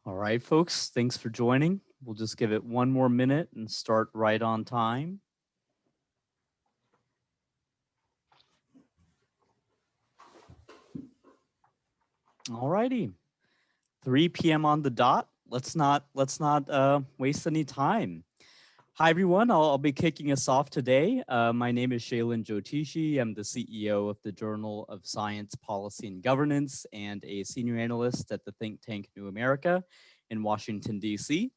All right, folks, thanks for joining. We'll just give it one more minute and start right on time. All righty, 3 p.m. on the dot. Let's not waste any time. Hi, everyone. I'll be kicking us off today. My name is Shailin Jyotishi. I'm the CEO of the Journal of Science, Policy, and Governance and a senior analyst at the think tank New America in Washington, D.C.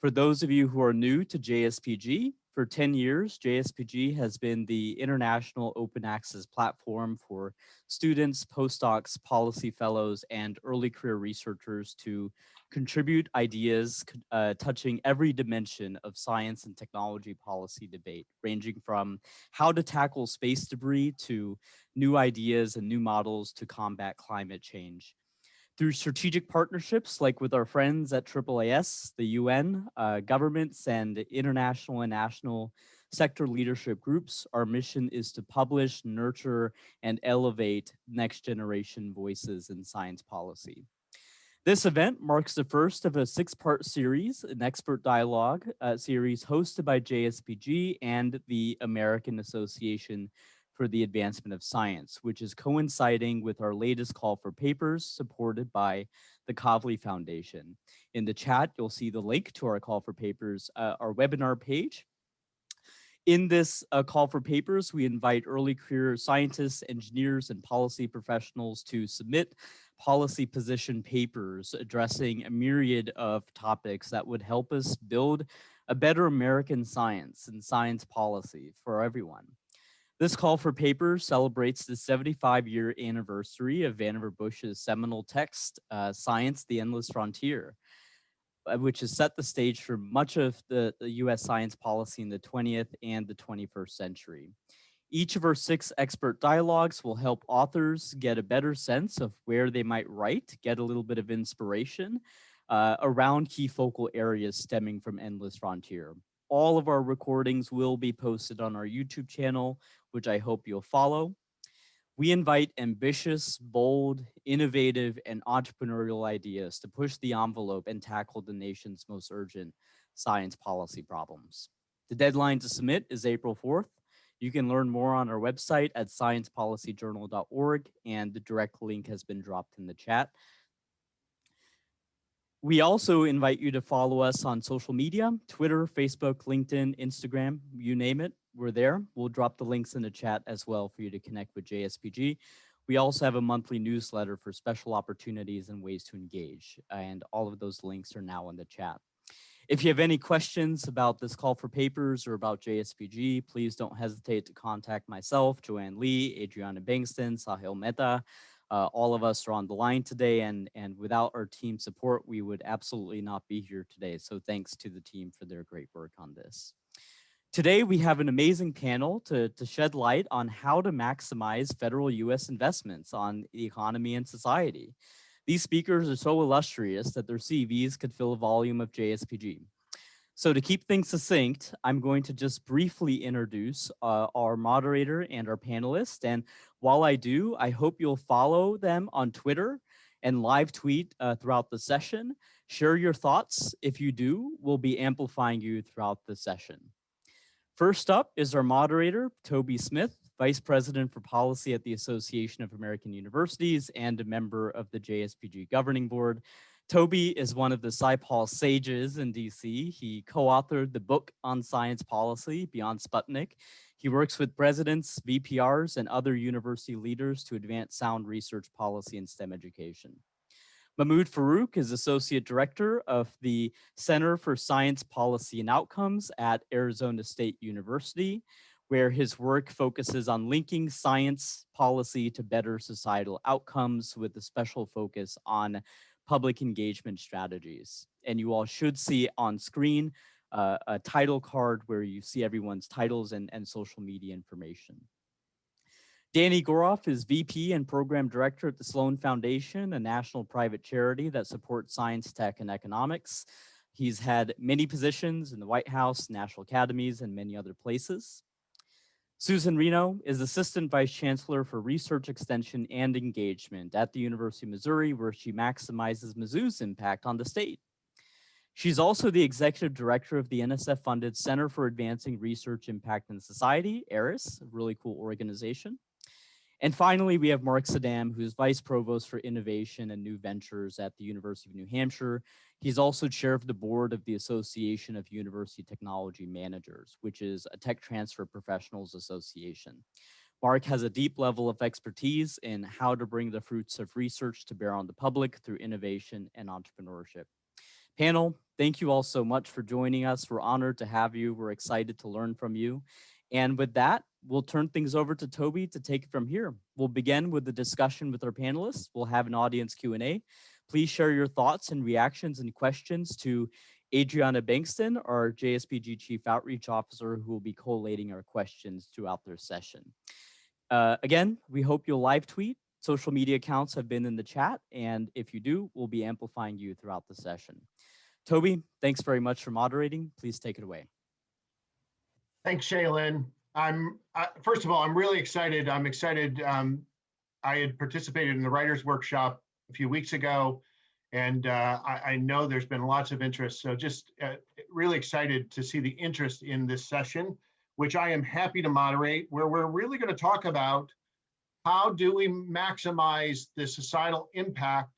For those of you who are new to JSPG, for 10 years, JSPG has been the international open access platform for students, postdocs, policy fellows, and early career researchers to contribute ideas touching every dimension of science and technology policy debate, ranging from how to tackle space debris to new ideas and new models to combat climate change. Through strategic partnerships like with our friends at AAAS, the UN, governments, and international and national sector leadership groups, our mission is to publish, nurture, and elevate next generation voices in science policy. This event marks the first of a 6-part series, an expert dialogue series hosted by JSPG and the American Association for the Advancement of Science, which is coinciding with our latest call for papers supported by the Kavli Foundation. In the chat, you'll see the link to our call for papers, our webinar page. In this call for papers, we invite early career scientists, engineers, and policy professionals to submit policy position papers addressing a myriad of topics that would help us build a better American science and science policy for everyone. This call for papers celebrates the 75-year anniversary of Vannevar Bush's seminal text, Science, the Endless Frontier, which has set the stage for much of the US science policy in the 20th and the 21st century. Each of our 6 expert dialogues will help authors get a better sense of where they might write, get a little bit of inspiration around key focal areas stemming from Endless Frontier. All of our recordings will be posted on our YouTube channel, which I hope you'll follow. We invite ambitious, bold, innovative, and entrepreneurial ideas to push the envelope and tackle the nation's most urgent science policy problems. The deadline to submit is April 4th. You can learn more on our website at sciencepolicyjournal.org, and the direct link has been dropped in the chat. We also invite you to follow us on social media, Twitter, Facebook, LinkedIn, Instagram, you name it, we're there. We'll drop the links in the chat as well for you to connect with JSPG. We also have a monthly newsletter for special opportunities and ways to engage, and all of those links are now in the chat. If you have any questions about this call for papers or about JSPG, please don't hesitate to contact myself, Joanne Lee, Adriana Bankston, Sahil Mehta. All of us are on the line today, and without our team support, we would absolutely not be here today. So thanks to the team for their great work on this. Today, we have an amazing panel to shed light on how to maximize federal US investments on the economy and society. These speakers are so illustrious that their CVs could fill a volume of JSPG. So to keep things succinct, I'm going to just briefly introduce our moderator and our panelists. And while I do, I hope you'll follow them on Twitter and live tweet throughout the session. Share your thoughts. If you do, we'll be amplifying you throughout the session. First up is our moderator, Toby Smith, Vice President for Policy at the Association of American Universities and a member of the JSPG Governing Board. Toby is one of the SciPol sages in DC. He co-authored the book on science policy, Beyond Sputnik. He works with presidents, VPRs, and other university leaders to advance sound research policy in STEM education. Mahmoud Farouk is Associate Director of the Center for Science Policy and Outcomes at Arizona State University, where his work focuses on linking science policy to better societal outcomes with a special focus on public engagement strategies. And you all should see on screen a title card where you see everyone's titles and social media information. Danny Goroff is VP and Program Director at the Sloan Foundation, a national private charity that supports science, tech, and economics. He's had many positions in the White House, national academies, and many other places. Susan Reno is Assistant Vice Chancellor for Research Extension and Engagement at the University of Missouri, where she maximizes Mizzou's impact on the state She's also the executive director of the NSF-funded Center for Advancing Research Impact in Society, ARIS, a really cool organization. And finally, we have Mark Sadam, who's Vice Provost for Innovation and New Ventures at the University of New Hampshire. He's also chair of the board of the Association of University Technology Managers, which is a tech transfer professionals association. Mark has a deep level of expertise in how to bring the fruits of research to bear on the public through innovation and entrepreneurship. Panel, thank you all so much for joining us. We're honored to have you. We're excited to learn from you. And with that, we'll turn things over to Toby to take it from here. We'll begin with the discussion with our panelists. We'll have an audience Q&A. Please share your thoughts and reactions and questions to Adriana Bankston, our JSPG Chief Outreach Officer, who will be collating our questions throughout their session. Again, we hope you'll live tweet. Social media accounts have been in the chat, and if you do, we'll be amplifying you throughout the session. Toby, thanks very much for moderating. Please take it away. Thanks, Shaylin. First of all, I'm really excited. I'm excited. I had participated in the writers' workshop a few weeks ago, and I know there's been lots of interest. So just really excited to see the interest in this session, which I am happy to moderate, where we're really going to talk about how do we maximize the societal impact,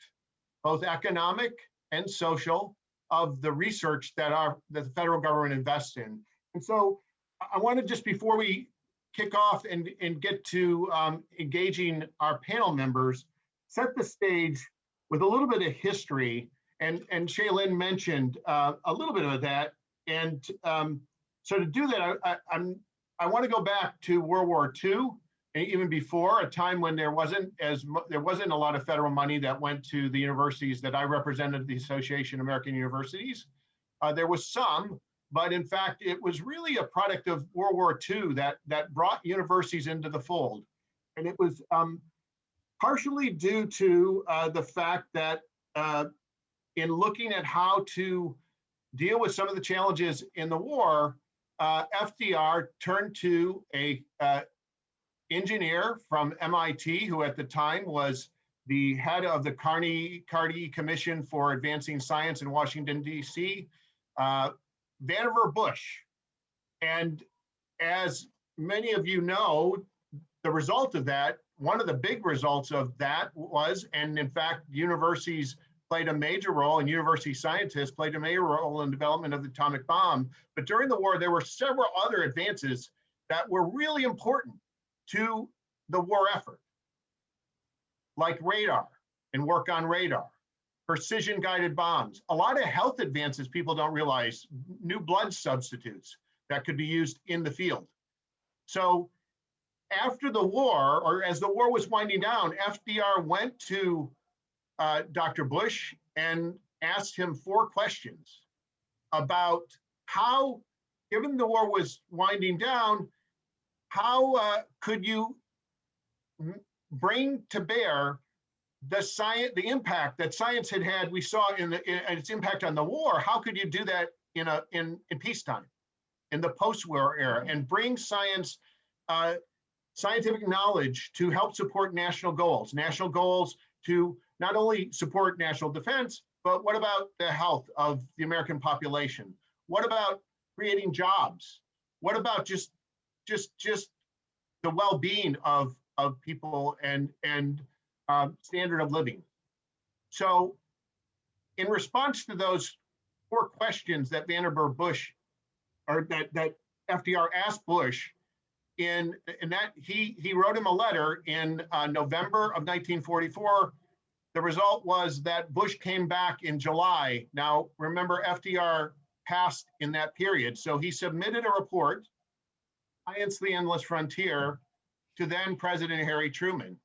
both economic and social, of the research that the federal government invests in. And so I want to just, before we kick off and get to engaging our panel members, set the stage with a little bit of history. And Shaylin mentioned a little bit of that. And so to do that, I want to go back to World War II, and even before, a time when there wasn't a lot of federal money that went to the universities that I represented, the Association of American Universities. There was some, but in fact, it was really a product of World War II that brought universities into the fold. And it was partially due to the fact that in looking at how to deal with some of the challenges in the war, FDR turned to a engineer from MIT, who at the time was the head of the Carnegie Commission for Advancing Science in Washington, D.C., Vannevar Bush. And as many of you know, the result of that, one of the big results of that was, and in fact, universities played a major role, and university scientists played a major role in development of the atomic bomb. But during the war, there were several other advances that were really important to the war effort, like radar and work on radar, precision-guided bombs, a lot of health advances people don't realize, new blood substitutes that could be used in the field. So after the war, or as the war was winding down, FDR went to Dr. Bush and asked him 4 questions about how, given the war was winding down, how could you bring to bear the impact that science had we saw in its impact on the war? How could you do that in peacetime, in the post-war era, and bring science, scientific knowledge to help support national goals to not only support national defense, but what about the health of the American population? What about creating jobs? What about just the well-being of people and standard of living? So in response to those 4 questions that Vannevar Bush, or that FDR asked Bush, in that he wrote him a letter in November of 1944. The result was that Bush came back in July. Now, remember, FDR passed in that period. So he submitted a report, Science, the Endless Frontier, to then President Harry Truman.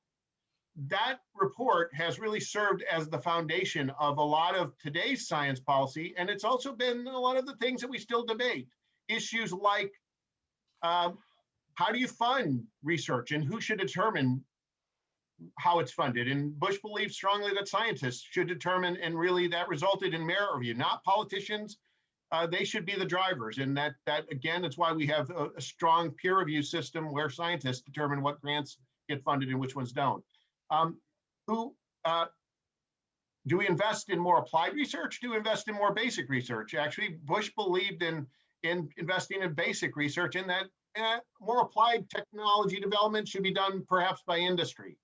That report has really served as the foundation of a lot of today's science policy, and it's also been a lot of the things that we still debate. Issues like how do you fund research and who should determine how it's funded? And Bush believed strongly that scientists should determine, and really that resulted in merit review, not politicians. They should be the drivers. And that again, it's why we have a strong peer review system where scientists determine what grants get funded and which ones don't. do we invest in more applied research? Do we invest in more basic research? Actually, Bush believed in investing in basic research, and that more applied technology development should be done perhaps by industry.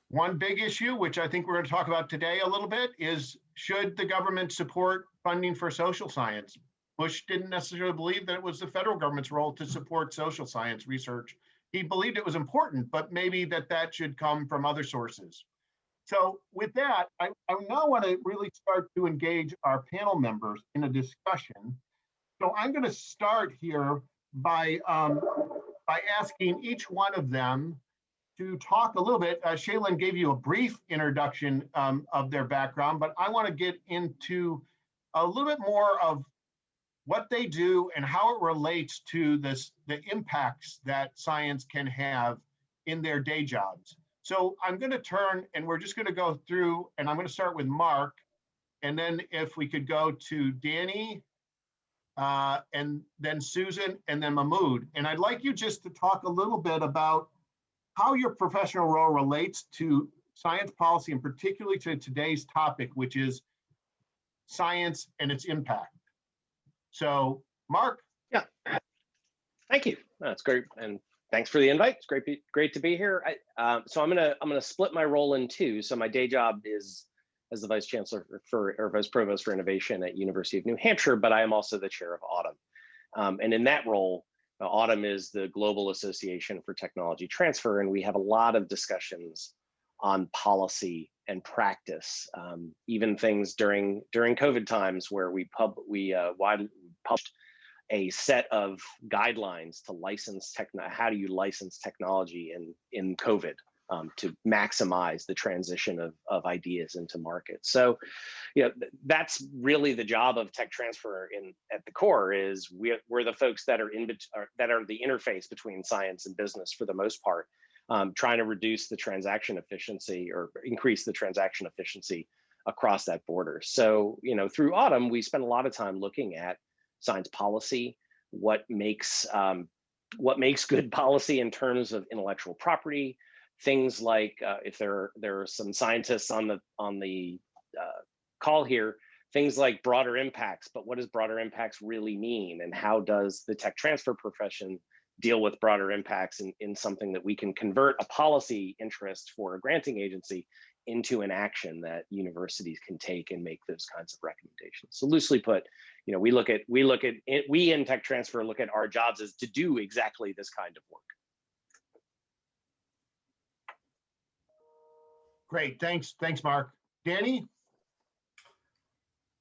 One big issue, which I think we're going to talk about today a little bit, is should the government support funding for social science? Bush didn't necessarily believe that it was the federal government's role to support social science research. He believed it was important, but maybe that should come from other sources. So with that, I now want to really start to engage our panel members in a discussion. So I'm going to start here by asking each one of them to talk a little bit. Shaylin gave you a brief introduction of their background, but I want to get into a little bit more of what they do and how it relates to the impacts that science can have in their day jobs. So I'm going to turn, and we're just going to go through, and I'm going to start with Mark, and then if we could go to Danny, and then Susan, and then Mahmood. And I'd like you just to talk a little bit about how your professional role relates to science policy, and particularly to today's topic, which is science and its impact. So, Mark. Yeah, thank you. That's great, and thanks for the invite. It's great to be here. So I'm gonna split my role in two. So my day job is as the Vice Chancellor or Vice Provost for Innovation at University of New Hampshire, but I am also the chair of Autumn. And in that role, Autumn is the Global Association for Technology Transfer, and we have a lot of discussions on policy and practice, even things during COVID times where we published a set of guidelines to license how do you license technology in COVID to maximize the transition of ideas into markets. So, that's really the job of tech transfer at the core. Is we're the folks that are the interface between science and business for the most part, trying to reduce the transaction efficiency or increase the transaction efficiency across that border. So, through Autumn, we spend a lot of time looking at science policy, what makes good policy in terms of intellectual property, things like if there are some scientists on the call here, things like broader impacts. But what does broader impacts really mean, and how does the tech transfer profession deal with broader impacts in something that we can convert a policy interest for a granting agency into an action that universities can take and make those kinds of recommendations. So loosely put, we in tech transfer look at our jobs as to do exactly this kind of work. Great, thanks, Mark. Danny?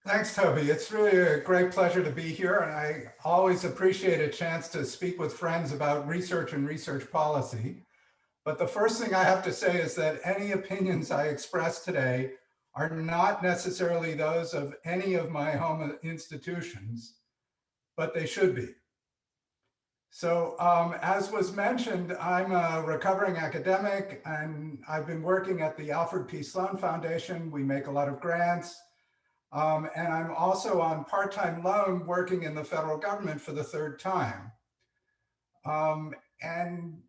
Thanks, Toby. It's really a great pleasure to be here, and I always appreciate a chance to speak with friends about research and research policy. But the first thing I have to say is that any opinions I express today are not necessarily those of any of my home institutions, but they should be. So as was mentioned, I'm a recovering academic, and I've been working at the Alfred P. Sloan Foundation. We make a lot of grants. And I'm also on part-time loan working in the federal government for the third time. And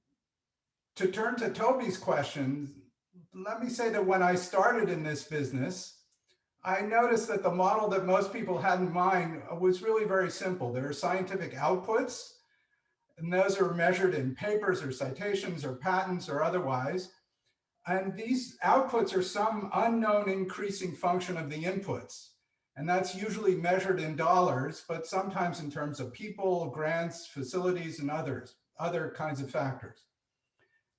to turn to Toby's questions, let me say that when I started in this business, I noticed that the model that most people had in mind was really very simple. There are scientific outputs, and those are measured in papers or citations or patents or otherwise. And these outputs are some unknown increasing function of the inputs. And that's usually measured in dollars, but sometimes in terms of people, grants, facilities, and other kinds of factors.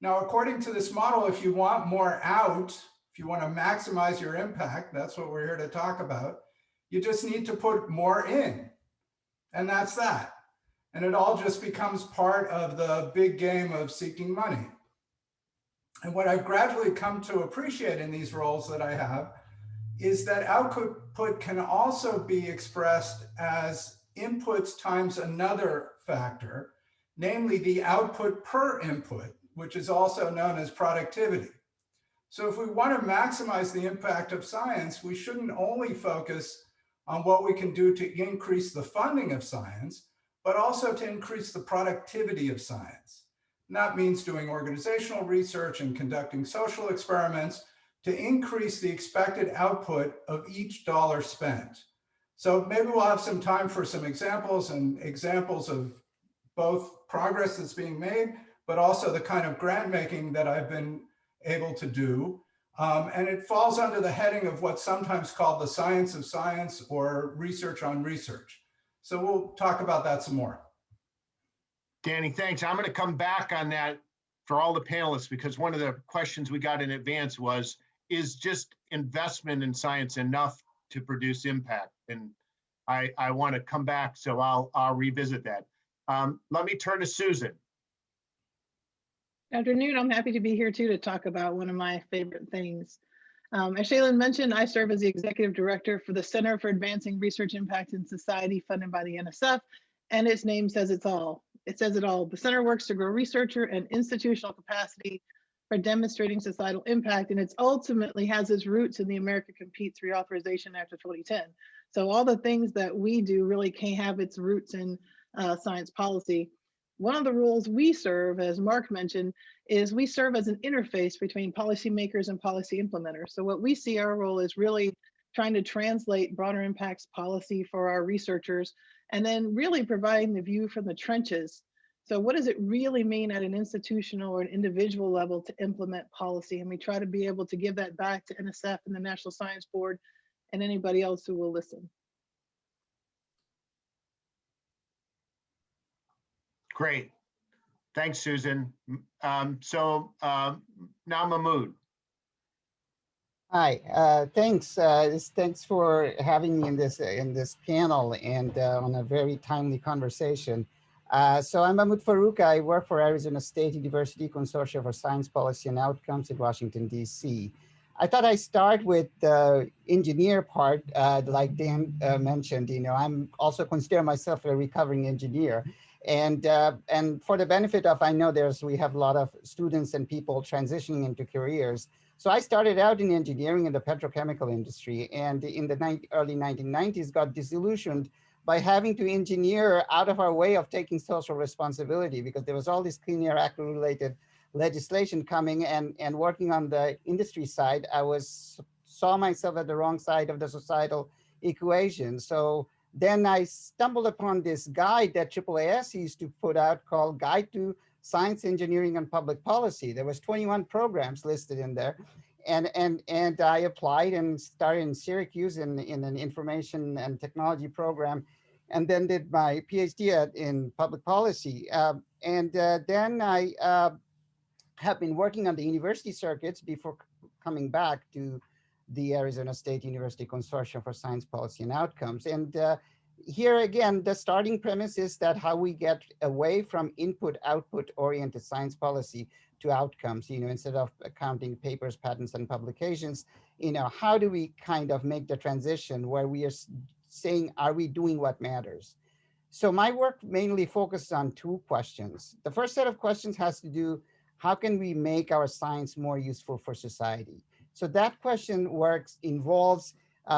Now, according to this model, if you want more out, if you want to maximize your impact, that's what we're here to talk about, you just need to put more in. And that's that. And it all just becomes part of the big game of seeking money. And what I've gradually come to appreciate in these roles that I have is that output can also be expressed as inputs times another factor, namely the output per input, which is also known as productivity. So if we want to maximize the impact of science, we shouldn't only focus on what we can do to increase the funding of science, but also to increase the productivity of science. And that means doing organizational research and conducting social experiments, to increase the expected output of each dollar spent. So maybe we'll have some time for some examples and examples of both progress that's being made, but also the kind of grant making that I've been able to do. And it falls under the heading of what's sometimes called the science of science or research on research. So we'll talk about that some more. Danny, thanks. I'm going to come back on that for all the panelists, because one of the questions we got in advance was, is just investment in science enough to produce impact? And I want to come back, so I'll revisit that. Let me turn to Susan. Good afternoon. I'm happy to be here too to talk about one of my favorite things. As Shaylin mentioned, I serve as the Executive Director for the Center for Advancing Research Impact in Society, funded by the NSF, and its name says it all. It says it all. The center works to grow researcher and institutional capacity for demonstrating societal impact, and it ultimately has its roots in the America Competes Reauthorization Act of 2010. So all the things that we do really can have its roots in science policy. One of the roles we serve, as Mark mentioned, is we serve as an interface between policymakers and policy implementers. So what we see our role is really trying to translate broader impacts policy for our researchers, and then really providing the view from the trenches. So what does it really mean at an institutional or an individual level to implement policy? And we try to be able to give that back to NSF and the National Science Board and anybody else who will listen. Great. Thanks, Susan. Now Mahmood. Hi, thanks. Thanks for having me in this panel and on a very timely conversation. So I'm Mahmood Farooq. I work for Arizona State University Consortium for Science Policy and Outcomes in Washington, D.C. I thought I'd start with the engineer part, like Dan mentioned. You know, I'm also consider myself a recovering engineer. And for the benefit of, I know we have a lot of students and people transitioning into careers. So I started out in engineering in the petrochemical industry, and in the early 1990s got disillusioned by having to engineer out of our way of taking social responsibility, because there was all this Clean Air Act related legislation coming, and working on the industry side, I saw myself at the wrong side of the societal equation. So then I stumbled upon this guide that AAAS used to put out called Guide to Science, Engineering, and Public Policy. There was 21 programs listed in there. And I applied and started in Syracuse in an information and technology program, and then did my PhD in public policy. Then I have been working on the university circuits before coming back to the Arizona State University Consortium for Science Policy and Outcomes. And here again, the starting premise is that how we get away from input-output oriented science policy to outcomes, you know, instead of counting papers, patents, and publications, you know, how do we kind of make the transition where we are saying, are we doing what matters? So my work mainly focuses on two questions. The first set of questions has to do, how can we make our science more useful for society? So that question involves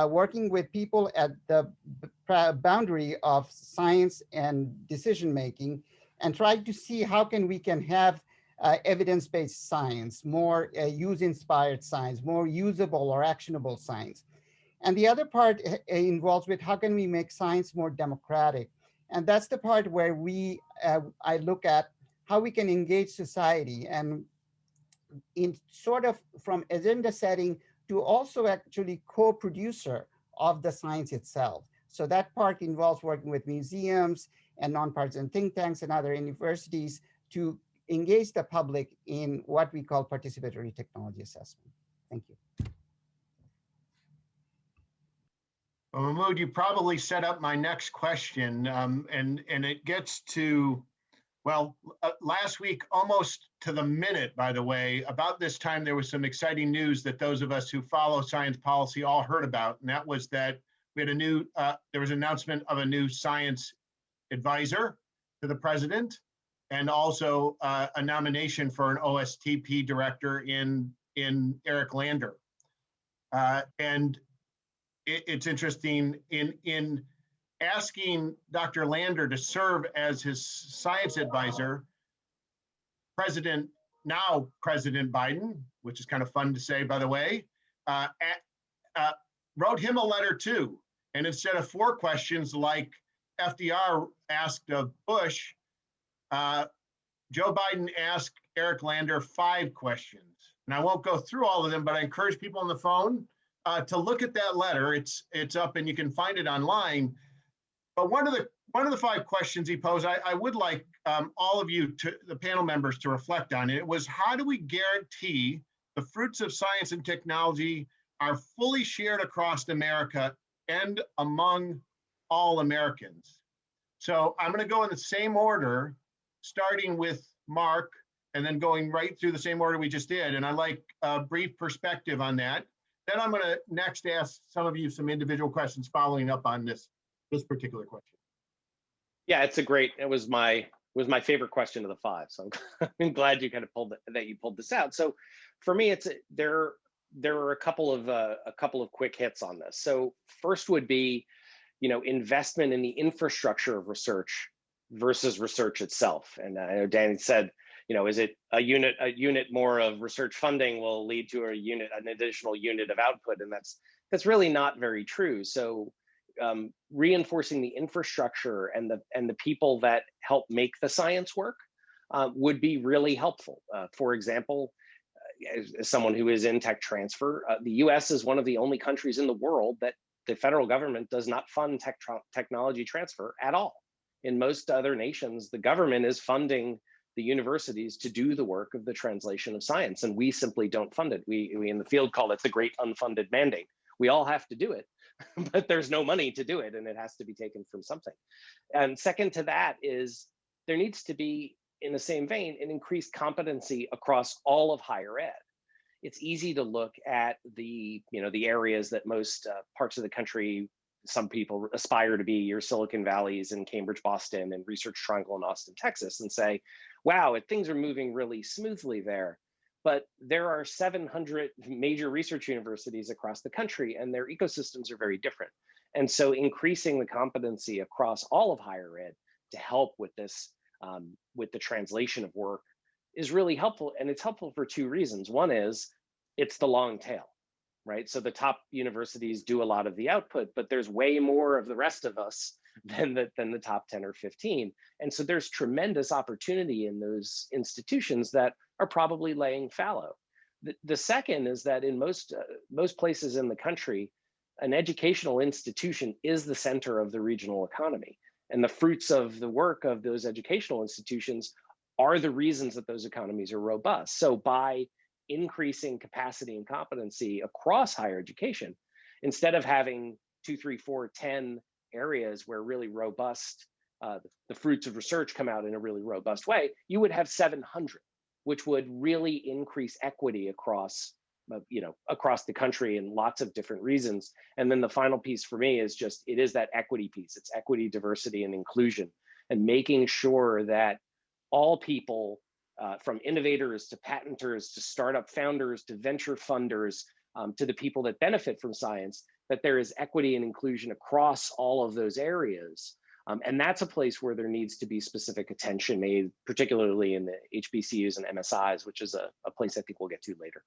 working with people at the boundary of science and decision-making, and try to see how we can have evidence-based science, more use-inspired science, more usable or actionable science. And the other part involves with how can we make science more democratic? And that's the part where I look at how we can engage society, and in sort of from agenda setting to also actually co-producer of the science itself. So that part involves working with museums and nonpartisan think tanks and other universities to engage the public in what we call participatory technology assessment. Thank you. Well, Mahmood, you probably set up my next question, and it gets to, well, last week, almost to the minute, by the way, about this time, there was some exciting news that those of us who follow science policy all heard about, and that was that we had there was an announcement of a new science advisor to the president, and also a nomination for an OSTP director in Eric Lander. And it's interesting, in asking Dr. Lander to serve as his science advisor, now President Biden, which is kind of fun to say, by the way, wrote him a letter too. And instead of 4 questions like FDR asked of Bush, Joe Biden asked Eric Lander 5 questions. And I won't go through all of them, but I encourage people on the phone to look at that letter. It's up and you can find it online. But one of the 5 questions he posed, I would like all of you, the panel members, to reflect on it. It was, how do we guarantee the fruits of science and technology are fully shared across America and among all Americans? So I'm going to go in the same order, starting with Mark, and then going right through the same order we just did. And I'd like a brief perspective on that. Then I'm going to next ask some of you some individual questions following up on this particular question. Yeah, it was my favorite question of the 5. So I'm glad you kind of pulled this out. So for me, there are a couple of quick hits on this. So first would be, investment in the infrastructure of research versus research itself. And I know Danny said, is it a unit more of research funding will lead to an additional unit of output, and that's really not very true. So reinforcing the infrastructure and the people that help make the science work would be really helpful. For example, as someone who is in tech transfer, the US is one of the only countries in the world that the federal government does not fund technology transfer at all. In most other nations, the government is funding the universities to do the work of the translation of science, and we simply don't fund it. We in the field call it the great unfunded mandate. We all have to do it, but there's no money to do it, and it has to be taken from something. And second to that is there needs to be, in the same vein, an increased competency across all of higher ed. It's easy to look at the areas that most parts of the country, some people aspire to be your Silicon Valleys in Cambridge, Boston, and Research Triangle in Austin, Texas, and say, wow, things are moving really smoothly there. But there are 700 major research universities across the country, and their ecosystems are very different. And so increasing the competency across all of higher ed to help with this, with the translation of work, is really helpful. And it's helpful for 2 reasons. One is it's the long tail, right? So the top universities do a lot of the output, but there's way more of the rest of us than the top 10 or 15. And so there's tremendous opportunity in those institutions that are probably laying fallow. The second is that in most places in the country, an educational institution is the center of the regional economy. And the fruits of the work of those educational institutions are the reasons that those economies are robust. So by increasing capacity and competency across higher education, instead of having 2, 3, 4, 10 areas where really robust, the fruits of research come out in a really robust way, you would have 700, which would really increase equity across, across the country in lots of different reasons. And then the final piece for me is just, it is that equity piece. It's equity, diversity, and inclusion, and making sure that all people, from innovators to patenters to startup founders to venture funders, to the people that benefit from science, that there is equity and inclusion across all of those areas. And that's a place where there needs to be specific attention made, particularly in the HBCUs and MSIs, which is a place I think we'll get to later.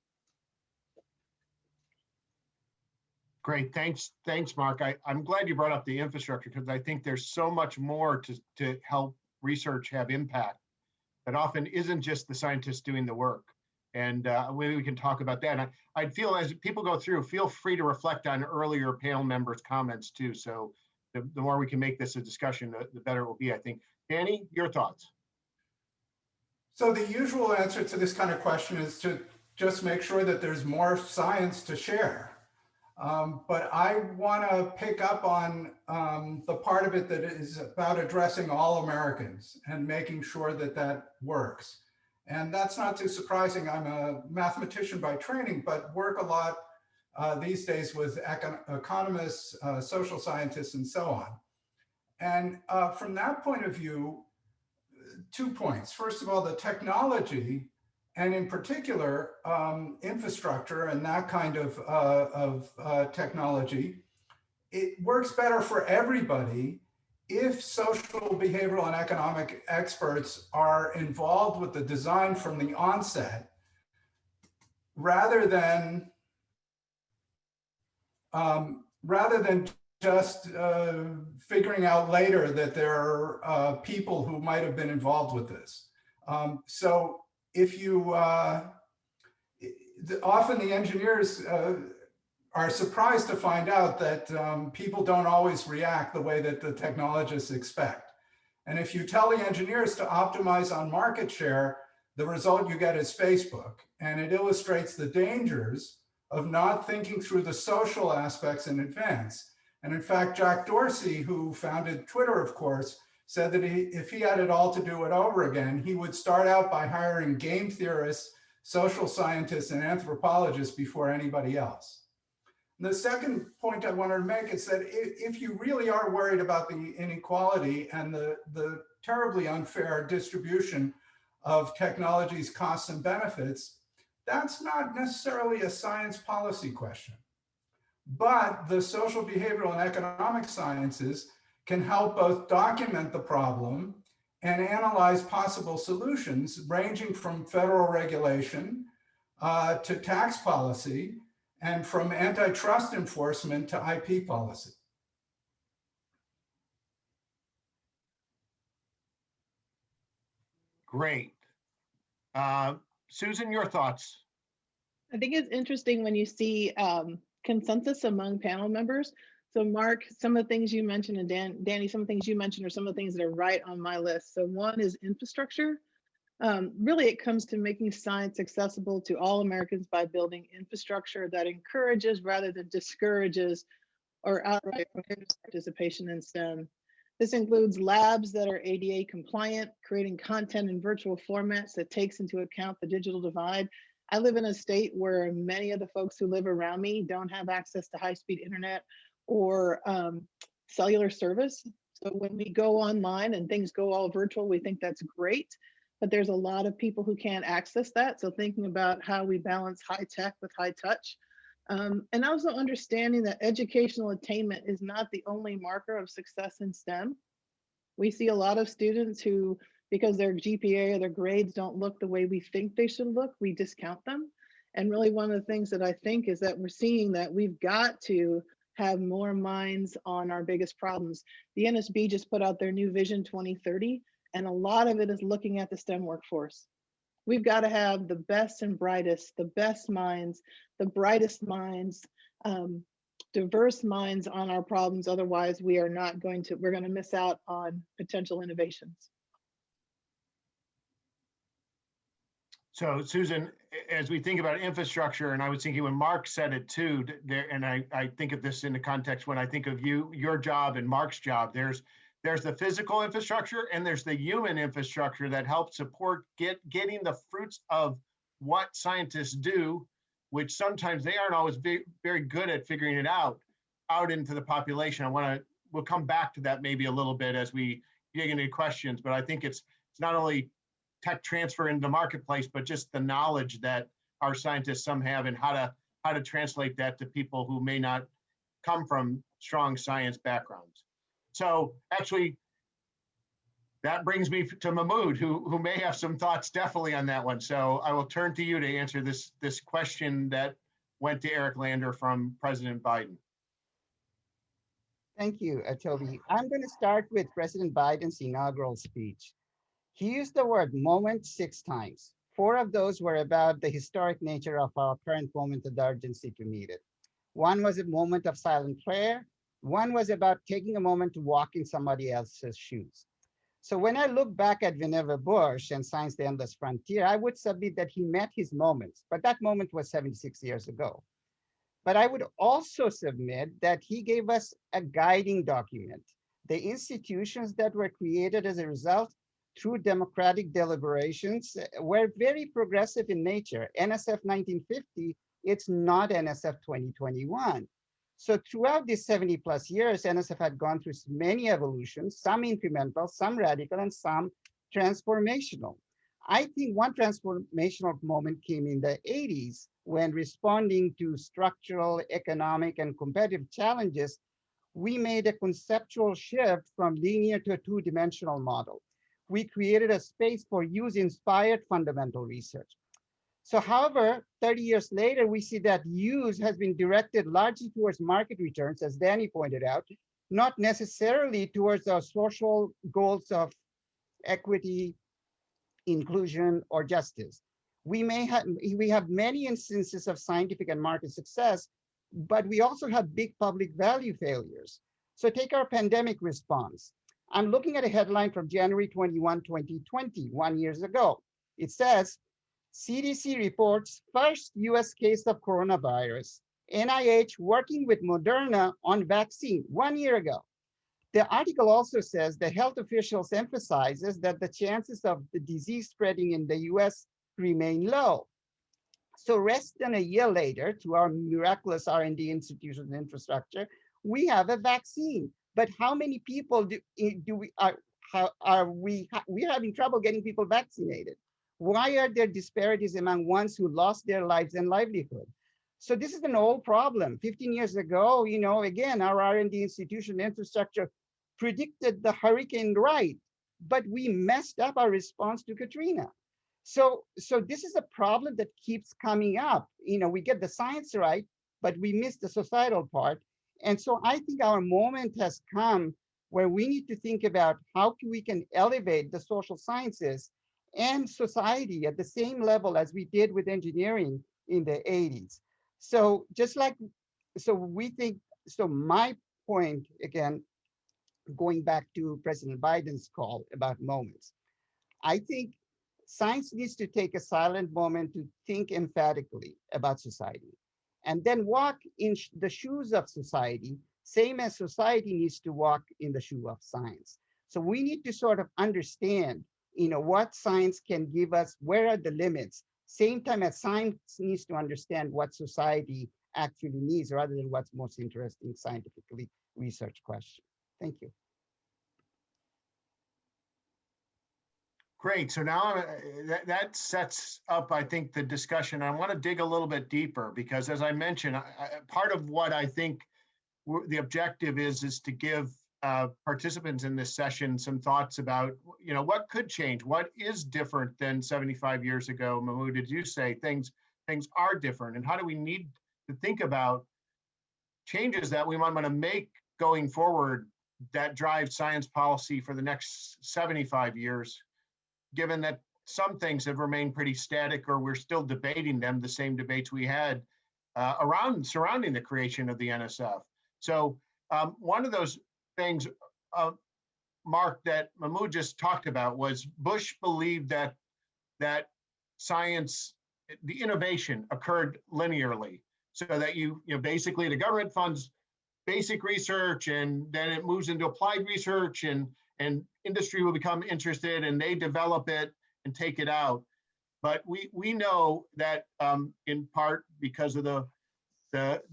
Great, thanks, Mark. I'm glad you brought up the infrastructure, because I think there's so much more to help research have impact that often isn't just the scientists doing the work. And maybe we can talk about that. And I'd feel, as people go through, feel free to reflect on earlier panel members' comments too. So the more we can make this a discussion, the better it will be, I think. Danny, your thoughts? So the usual answer to this kind of question is to just make sure that there's more science to share. But I want to pick up on the part of it that is about addressing all Americans and making sure that that works. And that's not too surprising. I'm a mathematician by training, but work a lot these days with economists, social scientists, and so on. And from that point of view, 2 points. First of all, the technology, and in particular, infrastructure and that kind of technology, it works better for everybody if social, behavioral, and economic experts are involved with the design from the onset, rather than rather than just figuring out later that there are people who might have been involved with this. So if you, often the engineers are surprised to find out that people don't always react the way that the technologists expect. And if you tell the engineers to optimize on market share, the result you get is Facebook. And it illustrates the dangers of not thinking through the social aspects in advance. And in fact, Jack Dorsey, who founded Twitter, of course, said that if he had it all to do it over again, he would start out by hiring game theorists, social scientists, and anthropologists before anybody else. The second point I wanted to make is that if you really are worried about the inequality and the terribly unfair distribution of technology's costs and benefits, that's not necessarily a science policy question. But the social, behavioral, and economic sciences can help both document the problem and analyze possible solutions ranging from federal regulation to tax policy, and from antitrust enforcement to IP policy. Great. Susan, your thoughts? I think it's interesting when you see consensus among panel members. So Mark, some of the things you mentioned, and Danny, some of the things you mentioned are some of the things that are right on my list. So one is infrastructure. Really, it comes to making science accessible to all Americans by building infrastructure that encourages rather than discourages or outright prohibits participation in STEM. This includes labs that are ADA compliant, creating content in virtual formats that takes into account the digital divide. I live in a state where many of the folks who live around me don't have access to high-speed internet or cellular service. So when we go online and things go all virtual, we think that's great. But there's a lot of people who can't access that. So thinking about how we balance high tech with high touch. And also understanding that educational attainment is not the only marker of success in STEM. We see a lot of students who, because their GPA or their grades don't look the way we think they should look, we discount them. And really one of the things that I think is that we're seeing that we've got to have more minds on our biggest problems. The NSB just put out their new Vision 2030. And a lot of it is looking at the STEM workforce. We've got to have the best and brightest, the best minds, the brightest minds, diverse minds on our problems. Otherwise, we're going to miss out on potential innovations. So Susan, as we think about infrastructure, and I was thinking when Mark said it too, and I think of this in the context when I think of your job and Mark's job, there's the physical infrastructure and there's the human infrastructure that helps support getting the fruits of what scientists do, which sometimes they aren't always very good at figuring it out into the population. We'll come back to that maybe a little bit as we dig into questions, but I think it's not only tech transfer into the marketplace, but just the knowledge that our scientists some have and how to translate that to people who may not come from strong science backgrounds. So actually, that brings me to Mahmood, who may have some thoughts definitely on that one. So I will turn to you to answer this question that went to Eric Lander from President Biden. Thank you, Toby. I'm going to start with President Biden's inaugural speech. He used the word moment 6 times. 4 of those were about the historic nature of our current moment and the urgency to meet it. One was a moment of silent prayer. One was about taking a moment to walk in somebody else's shoes. So when I look back at Vannevar Bush and Science: The Endless Frontier, I would submit that he met his moments, but that moment was 76 years ago. But I would also submit that he gave us a guiding document. The institutions that were created as a result through democratic deliberations were very progressive in nature. NSF 1950, it's not NSF 2021. So throughout these 70 plus years, NSF had gone through many evolutions, some incremental, some radical, and some transformational. I think one transformational moment came in the 80s when, responding to structural, economic, and competitive challenges, we made a conceptual shift from linear to a 2-dimensional model. We created a space for use-inspired fundamental research. So however, 30 years later, we see that use has been directed largely towards market returns, as Danny pointed out, not necessarily towards our social goals of equity, inclusion, or justice. We have many instances of scientific and market success, but we also have big public value failures. So take our pandemic response. I'm looking at a headline from January 21, 2020, 1 year ago. It says, CDC reports first US case of coronavirus, NIH working with Moderna on vaccine 1 year ago. The article also says the health officials emphasizes that the chances of the disease spreading in the US remain low. So less than a year later, to our miraculous R&D institutions and infrastructure, we have a vaccine. But how many people we're having trouble getting people vaccinated? Why are there disparities among ones who lost their lives and livelihood? So this is an old problem. 15 years ago, again, our R&D institution infrastructure predicted the hurricane right, but we messed up our response to Katrina. So this is a problem that keeps coming up. We get the science right, but we miss the societal part. And so I think our moment has come where we need to think about how we can elevate the social sciences and society at the same level as we did with engineering in the 80s. So my point, again, going back to President Biden's call about moments, I think science needs to take a silent moment to think emphatically about society and then walk in the shoes of society, same as society needs to walk in the shoe of science. So we need to sort of understand, what science can give us, where are the limits, same time as science needs to understand what society actually needs rather than what's most interesting scientifically research question. Thank you. Great. So now that sets up, I think, the discussion. I want to dig a little bit deeper because, as I mentioned, part of what I think the objective is to give participants in this session some thoughts about, what could change, what is different than 75 years ago. Mahmoud, did you say things are different, and how do we need to think about changes that we might want to make going forward that drive science policy for the next 75 years? Given that some things have remained pretty static or we're still debating them, the same debates we had surrounding the creation of the NSF. So one of those things, Mark, that Mahmoud just talked about was Bush believed that science, the innovation occurred linearly, so that you basically the government funds basic research and then it moves into applied research and industry will become interested and they develop it and take it out. But we know that in part because of the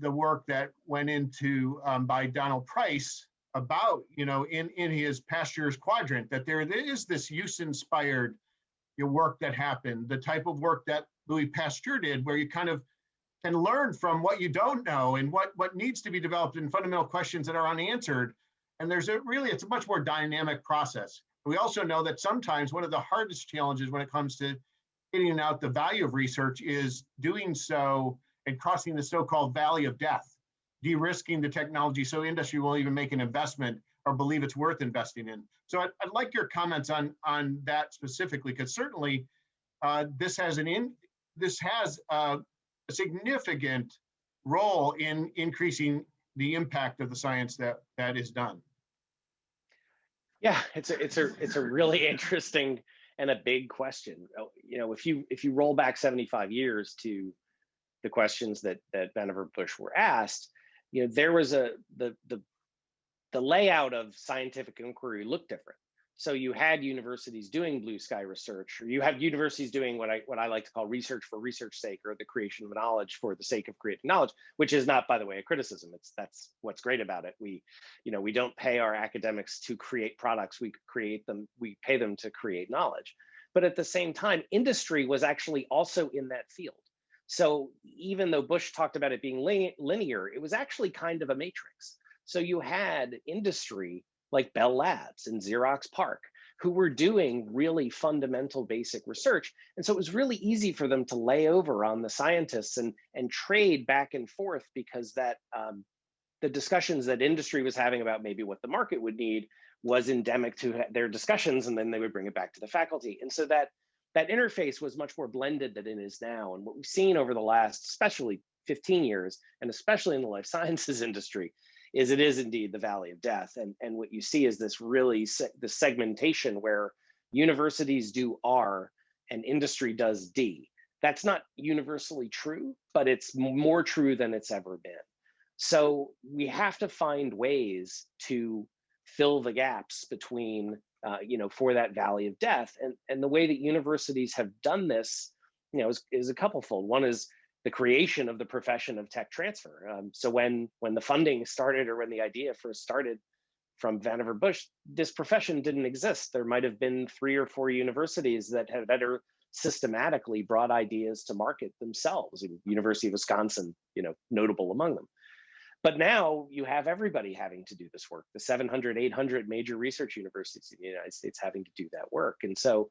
work that went into by Donald Price about, in his past years quadrant, that there is this use-inspired work that happened, the type of work that Louis Pasteur did, where you kind of can learn from what you don't know and what needs to be developed in fundamental questions that are unanswered. And it's a much more dynamic process. We also know that sometimes one of the hardest challenges when it comes to getting out the value of research is doing so and crossing the so-called valley of death, de-risking the technology so industry will even make an investment or believe it's worth investing in. So I'd like your comments on that specifically, because certainly this has a significant role in increasing the impact of the science that is done. Yeah, it's a really interesting and a big question. If you roll back 75 years to the questions that Vannevar Bush were asked, there was the layout of scientific inquiry looked different. So you had universities doing blue sky research, or you had universities doing what I like to call research for research's sake, or the creation of knowledge for the sake of creating knowledge, which is not, by the way, a criticism. That's what's great about it. We don't pay our academics to create products. We pay them to create knowledge. But at the same time, industry was actually also in that field. So even though Bush talked about it being linear, it was actually kind of a matrix. So you had industry like Bell Labs and Xerox PARC, who were doing really fundamental basic research. And so it was really easy for them to lay over on the scientists and trade back and forth, because that the discussions that industry was having about maybe what the market would need was endemic to their discussions, and then they would bring it back to the faculty. And so that interface was much more blended than it is now. And what we've seen over the last, especially 15 years, and especially in the life sciences industry, is it is indeed the valley of death. And what you see is this really the segmentation where universities do R and industry does D. That's not universally true, but it's more true than it's ever been. So we have to find ways to fill the gaps between, for that valley of death. And the way that universities have done this, is a couplefold. One is the creation of the profession of tech transfer. So when the funding started, or when the idea first started from Vannevar Bush, this profession didn't exist. There might have been 3 or 4 universities that had better systematically brought ideas to market themselves. University of Wisconsin, notable among them. But now you have everybody having to do this work, the 700, 800 major research universities in the United States having to do that work. And so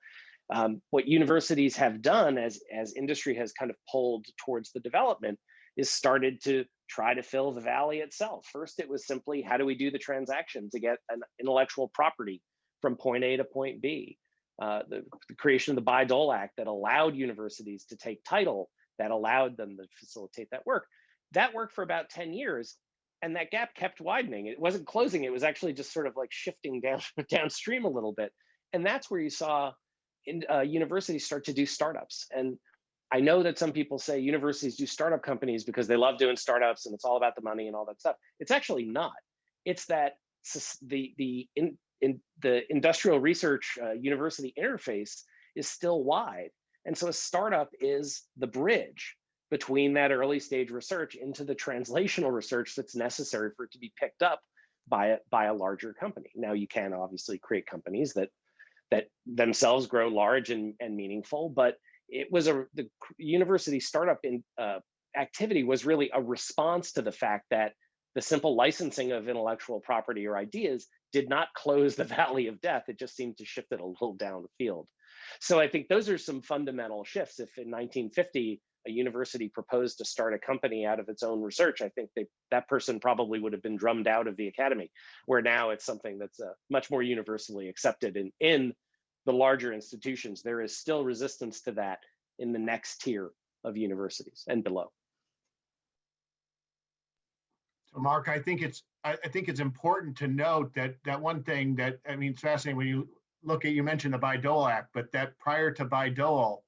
what universities have done as industry has kind of pulled towards the development is started to try to fill the valley itself. First, it was simply, how do we do the transaction to get an intellectual property from point A to point B? The creation of the Bayh-Dole Act that allowed universities to take title, that allowed them to facilitate that work. That worked for about 10 years, and that gap kept widening. It wasn't closing, it was actually just sort of like shifting downstream a little bit. And that's where you saw universities start to do startups. And I know that some people say universities do startup companies because they love doing startups and it's all about the money and all that stuff. It's actually not. It's that the industrial research university interface is still wide. And so a startup is the bridge between that early stage research into the translational research that's necessary for it to be picked up by a larger company. Now, you can obviously create companies that themselves grow large and meaningful, but it was the university startup activity was really a response to the fact that the simple licensing of intellectual property or ideas did not close the valley of death. It just seemed to shift it a little down the field. So I think those are some fundamental shifts. If in 1950, a university proposed to start a company out of its own research, I think that person probably would have been drummed out of the academy, where now it's something that's much more universally accepted in the larger institutions. There is still resistance to that in the next tier of universities and below. So Mark, I think it's important to note that one thing that, I mean, it's fascinating when you look at, you mentioned the Bayh-Dole Act, but that prior to Bayh-Dole,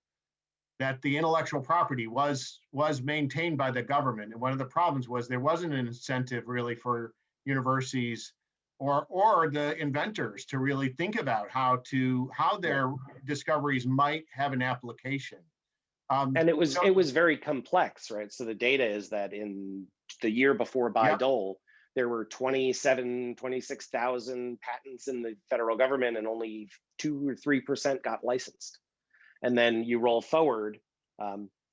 that the intellectual property was maintained by the government. And one of the problems was there wasn't an incentive really for universities or the inventors to really think about how their discoveries might have an application. And it was very complex, right? So the data is that in the year before Bayh-Dole, there were 26,000 patents in the federal government, and only 2 or 3% got licensed. And then you roll forward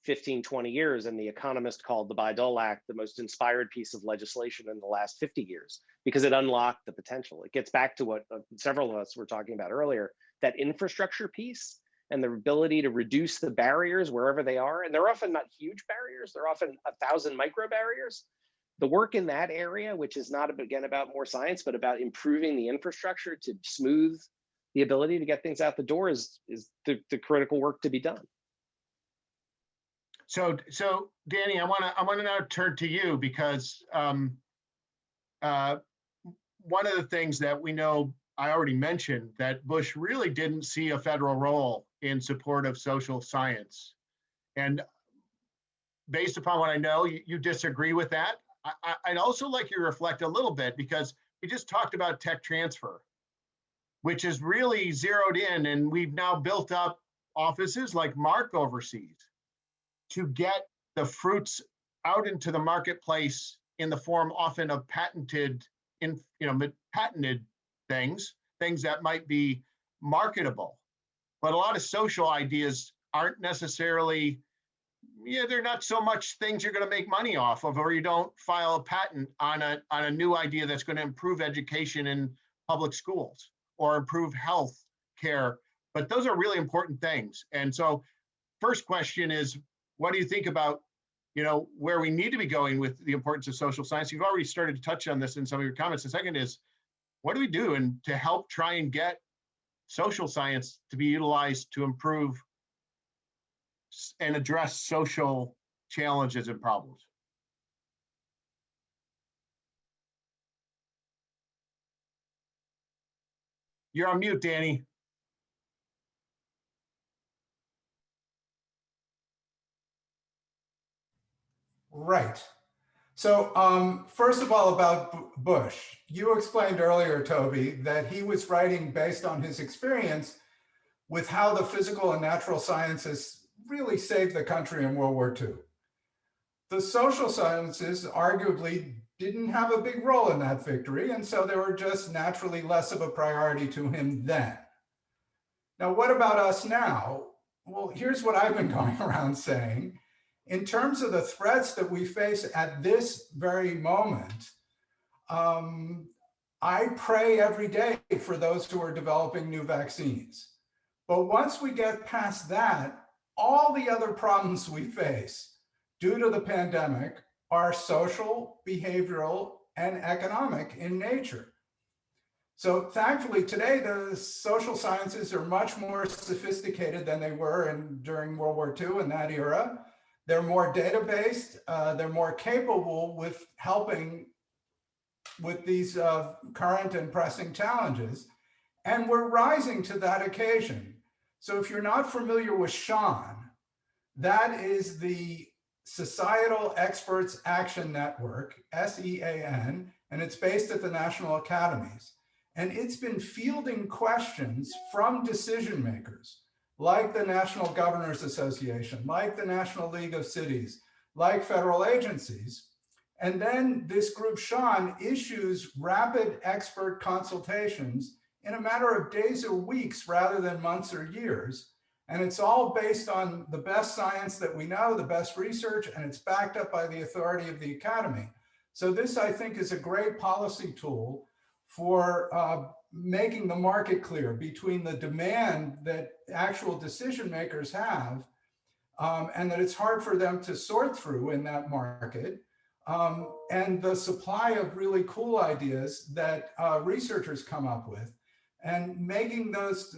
15, 20 years, and The Economist called the Bayh-Dole Act the most inspired piece of legislation in the last 50 years, because it unlocked the potential. It gets back to what several of us were talking about earlier, that infrastructure piece and the ability to reduce the barriers wherever they are. And they're often not huge barriers, they're often 1,000 micro barriers. The work in that area, which is not, again, about more science, but about improving the infrastructure to smooth the ability to get things out the door, is the critical work to be done. So Danny, I want to now turn to you, because one of the things that we know, I already mentioned, that Bush really didn't see a federal role in support of social science. And based upon what I know, you disagree with that. I'd also like you to reflect a little bit, because we just talked about tech transfer, which is really zeroed in, and we've now built up offices like Mark oversees to get the fruits out into the marketplace in the form often of patented things that might be marketable. But a lot of social ideas aren't necessarily, they're not so much things you're going to make money off of, or you don't file a patent on a new idea that's going to improve education in public schools or improve health care, but those are really important things. And so first question is, what do you think about, where we need to be going with the importance of social science? You've already started to touch on this in some of your comments. The second is, what do we do to help try and get social science to be utilized to improve and address social challenges and problems? You're on mute, Danny. Right. So first of all, about Bush, you explained earlier, Toby, that he was writing based on his experience with how the physical and natural sciences really saved the country in World War II. The social sciences arguably didn't have a big role in that victory, and so they were just naturally less of a priority to him then. Now, what about us now? Well, here's what I've been going around saying. In terms of the threats that we face at this very moment, I pray every day for those who are developing new vaccines. But once we get past that, all the other problems we face due to the pandemic are social, behavioral, and economic in nature. So thankfully today, the social sciences are much more sophisticated than they were during World War II in that era. They're more data-based, they're more capable with helping with these current and pressing challenges. And we're rising to that occasion. So if you're not familiar with SEAN, that is the Societal Experts Action Network, SEAN, and it's based at the National Academies. And it's been fielding questions from decision makers, like the National Governors Association, like the National League of Cities, like federal agencies. And then this group, SEAN, issues rapid expert consultations in a matter of days or weeks rather than months or years. And it's all based on the best science that we know, the best research, and it's backed up by the authority of the Academy. So this, I think, is a great policy tool for making the market clear between the demand that actual decision makers have and that it's hard for them to sort through in that market, and the supply of really cool ideas that researchers come up with, and making those,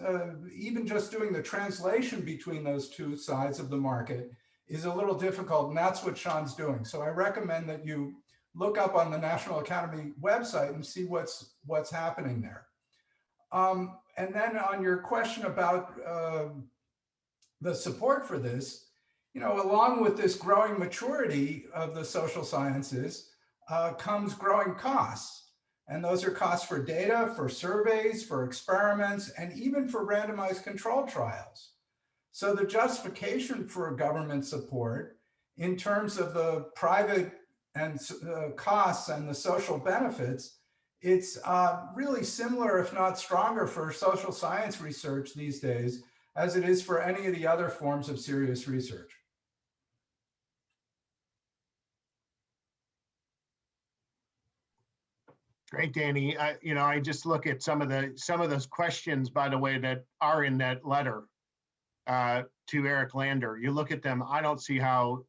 even just doing the translation between those two sides of the market is a little difficult, and that's what SEAN's doing. So I recommend that you look up on the National Academy website and see what's happening there. And then on your question about the support for this, along with this growing maturity of the social sciences comes growing costs. And those are costs for data, for surveys, for experiments, and even for randomized control trials. So the justification for government support in terms of the private and costs and the social benefits, it's really similar, if not stronger, for social science research these days as it is for any of the other forms of serious research. Great, Danny. I just look at some of those questions, by the way, that are in that letter to Eric Lander. You look at them, I don't see how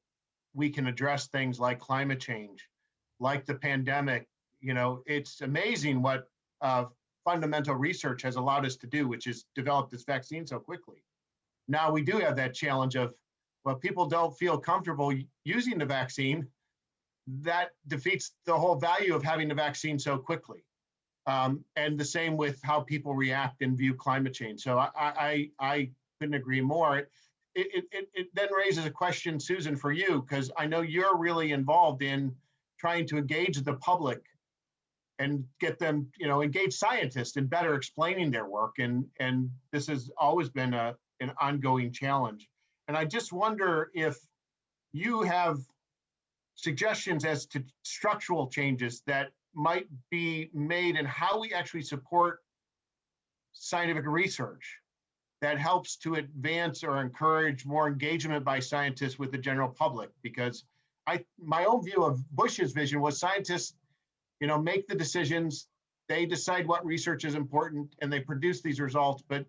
we can address things like climate change, like the pandemic. It's amazing what fundamental research has allowed us to do, which is develop this vaccine so quickly. Now we do have that challenge of, well, people don't feel comfortable using the vaccine. That defeats the whole value of having the vaccine so quickly. And the same with how people react and view climate change. So I couldn't agree more. It then raises a question, Susan, for you, because I know you're really involved in trying to engage the public and get them, engage scientists in better explaining their work. And this has always been an ongoing challenge. And I just wonder if you have suggestions as to structural changes that might be made in how we actually support scientific research that helps to advance or encourage more engagement by scientists with the general public. Because my own view of Bush's vision was scientists, make the decisions, they decide what research is important, and they produce these results. But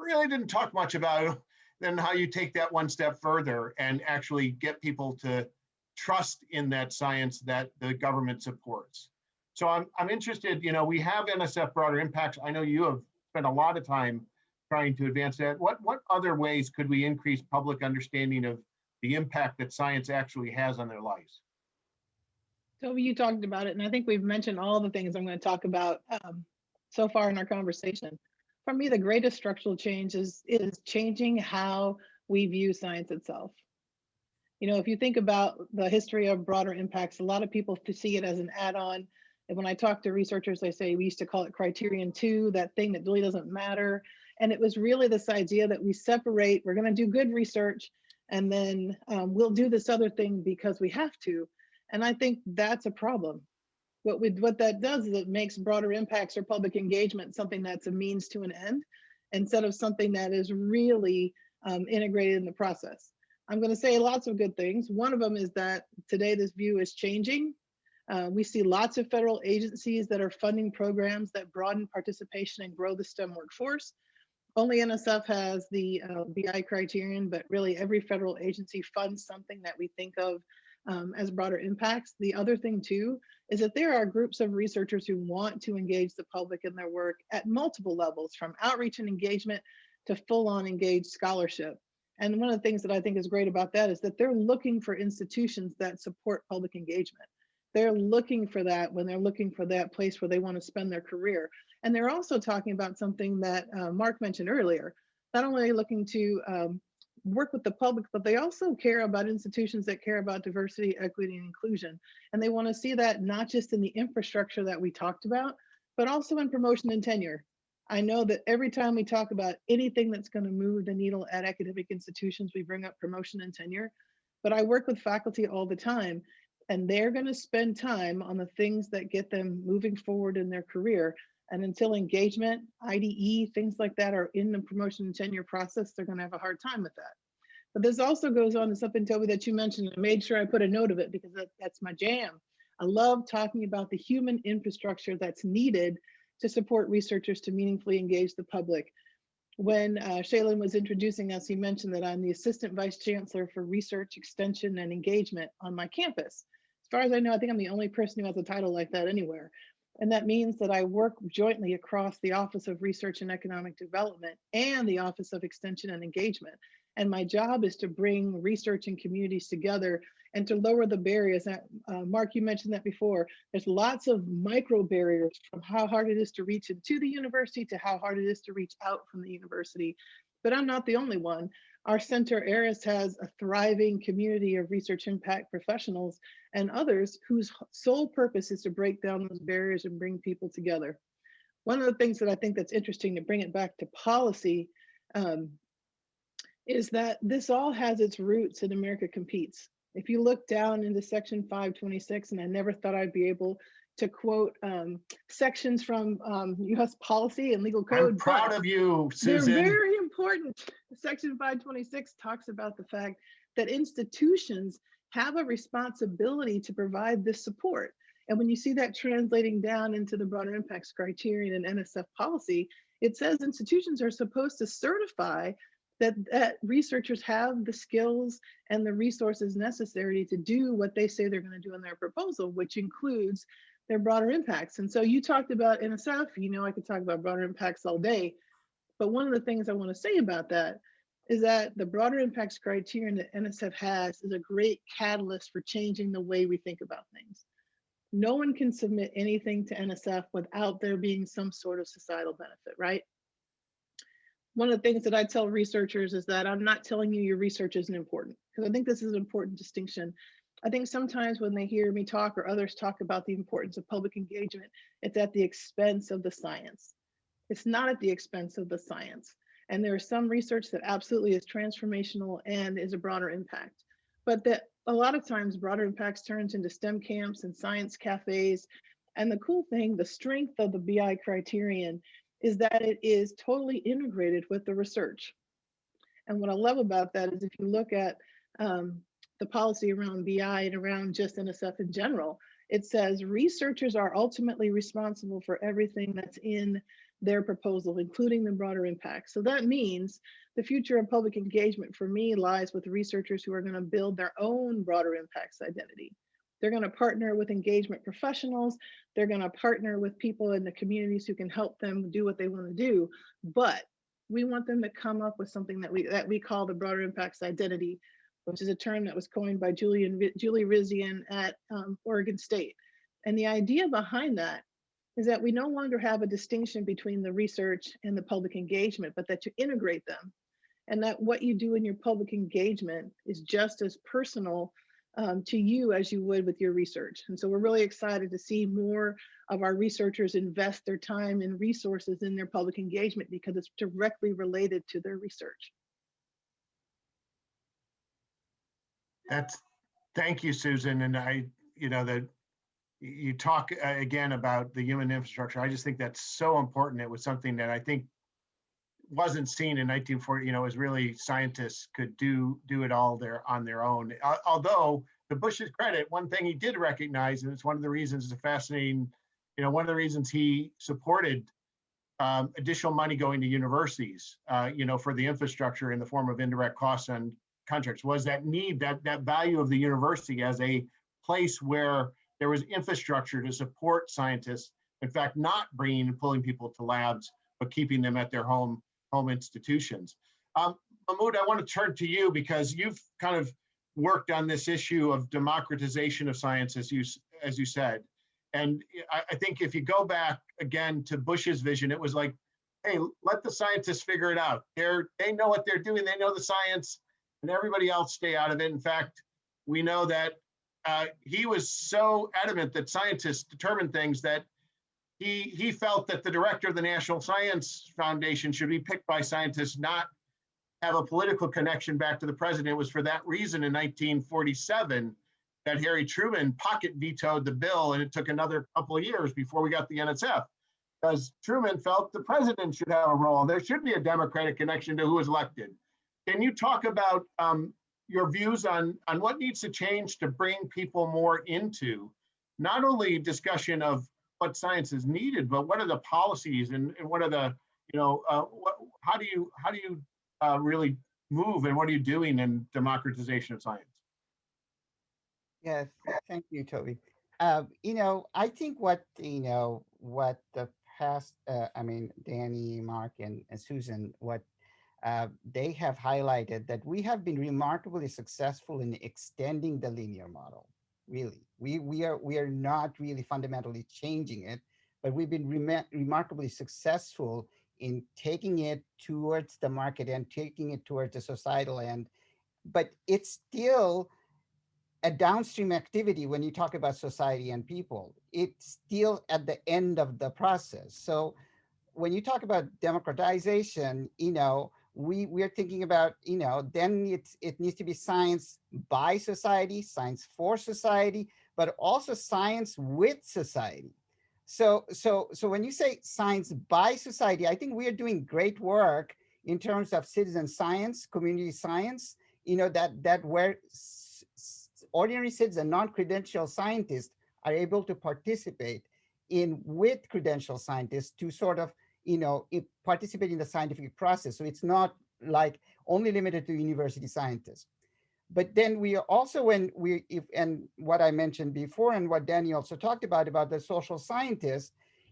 really didn't talk much about then how you take that one step further and actually get people to trust in that science that the government supports. So I'm interested, we have NSF Broader Impacts. I know you have spent a lot of time trying to advance that. What other ways could we increase public understanding of the impact that science actually has on their lives? Toby, you talked about it, and I think we've mentioned all the things I'm going to talk about so far in our conversation. For me, the greatest structural change is changing how we view science itself. If you think about the history of broader impacts, a lot of people see it as an add-on. And when I talk to researchers, they say we used to call it criterion 2, that thing that really doesn't matter. And it was really this idea that we separate, we're going to do good research, and then we'll do this other thing because we have to. And I think that's a problem. What that does is it makes broader impacts or public engagement something that's a means to an end instead of something that is really integrated in the process. I'm going to say lots of good things. One of them is that today this view is changing. We see lots of federal agencies that are funding programs that broaden participation and grow the STEM workforce. Only NSF has the BI criterion, but really every federal agency funds something that we think of as broader impacts. The other thing too is that there are groups of researchers who want to engage the public in their work at multiple levels, from outreach and engagement to full-on engaged scholarship. And one of the things that I think is great about that is that they're looking for institutions that support public engagement. They're looking for that when they're looking for that place where they want to spend their career. And they're also talking about something that Mark mentioned earlier. Not only are they looking to work with the public, but they also care about institutions that care about diversity, equity, and inclusion. And they want to see that not just in the infrastructure that we talked about, but also in promotion and tenure. I know that every time we talk about anything that's going to move the needle at academic institutions, we bring up promotion and tenure. But I work with faculty all the time, and they're going to spend time on the things that get them moving forward in their career. And until engagement, IDE, things like that are in the promotion and tenure process, they're going to have a hard time with that. But this also goes on to something, Toby, that you mentioned. I made sure I put a note of it because that's my jam. I love talking about the human infrastructure that's needed to support researchers to meaningfully engage the public. When Shaylin was introducing us, he mentioned that I'm the Assistant Vice Chancellor for Research, Extension, and Engagement on my campus. As far as I know, I think I'm the only person who has a title like that anywhere. And that means that I work jointly across the Office of Research and Economic Development and the Office of Extension and Engagement. And my job is to bring research and communities together and to lower the barriers. Mark, you mentioned that before. There's lots of micro barriers, from how hard it is to reach into the university to how hard it is to reach out from the university. But I'm not the only one. Our center, ARIS, has a thriving community of research impact professionals and others whose sole purpose is to break down those barriers and bring people together. One of the things that I think that's interesting, to bring it back to policy, is that this all has its roots in America Competes. If you look down into Section 526, and I never thought I'd be able to quote sections from US policy and legal code. I'm proud of you, Susan. They're very important. Section 526 talks about the fact that institutions have a responsibility to provide this support. And when you see that translating down into the broader impacts criterion and NSF policy, it says institutions are supposed to certify that researchers have the skills and the resources necessary to do what they say they're going to do in their proposal, which includes their broader impacts. And so you talked about NSF, I could talk about broader impacts all day, but one of the things I want to say about that is that the broader impacts criterion that NSF has is a great catalyst for changing the way we think about things. No one can submit anything to NSF without there being some sort of societal benefit, right? One of the things that I tell researchers is that I'm not telling you your research isn't important, because I think this is an important distinction. I think sometimes when they hear me talk or others talk about the importance of public engagement, it's at the expense of the science. It's not at the expense of the science. And there is some research that absolutely is transformational and is a broader impact. But that a lot of times broader impacts turns into STEM camps and science cafes. And the cool thing, the strength of the BI criterion is that it is totally integrated with the research. And what I love about that is if you look at the policy around BI and around just NSF in general, it says researchers are ultimately responsible for everything that's in their proposal, including the broader impact. So that means the future of public engagement for me lies with researchers who are going to build their own broader impacts identity. They're going to partner with engagement professionals. They're going to partner with people in the communities who can help them do what they want to do. But we want them to come up with something that we call the broader impacts identity, which is a term that was coined by Julie Rizian at Oregon State. And the idea behind that is that we no longer have a distinction between the research and the public engagement, but that you integrate them, and that what you do in your public engagement is just as personal to you as you would with your research. And so we're really excited to see more of our researchers invest their time and resources in their public engagement because it's directly related to their research. Thank you, Susan. And that you talk again about the human infrastructure. I just think that's so important. It was something that I think wasn't seen in 1940, was really scientists could do it all on their own. Although, to Bush's credit, one thing he did recognize, and it's one of the reasons, it's a fascinating, one of the reasons he supported additional money going to universities, for the infrastructure in the form of indirect costs and contracts, was that need, that value of the university as a place where there was infrastructure to support scientists, in fact, not bringing and pulling people to labs, but keeping them at their home institutions. Mahmoud, I want to turn to you because you've kind of worked on this issue of democratization of science, as you said. And I think if you go back again to Bush's vision, it was like, hey, let the scientists figure it out. They know what they're doing, they know the science, and everybody else stay out of it. In fact, we know that he was so adamant that scientists determine things that he felt that the director of the National Science Foundation should be picked by scientists, not have a political connection back to the president. It was for that reason in 1947 that Harry Truman pocket vetoed the bill, and it took another couple of years before we got the NSF, because Truman felt the president should have a role. There should be a democratic connection to who was elected. Can you talk about your views on what needs to change to bring people more into not only discussion of what science is needed, but what are the policies and what are the, how do you really move, and what are you doing in democratization of science? Yes, thank you, Toby. I think what the past, Danny, Mark, and Susan, what they have highlighted, that we have been remarkably successful in extending the linear model. Really, we are not really fundamentally changing it, but we've been remarkably successful in taking it towards the market and taking it towards the societal end. But it's still a downstream activity when you talk about society and people. It's still at the end of the process. So when you talk about democratization, we are thinking about, then it needs to be science by society, science for society, but also science with society. So when you say science by society, I think we are doing great work in terms of citizen science, community science, that where ordinary citizens, non-credentialed scientists are able to participate in with credentialed scientists to sort of, participate in the scientific process. So it's not like only limited to university scientists. But then we are also, and what I mentioned before and what Danny also talked about the social scientists,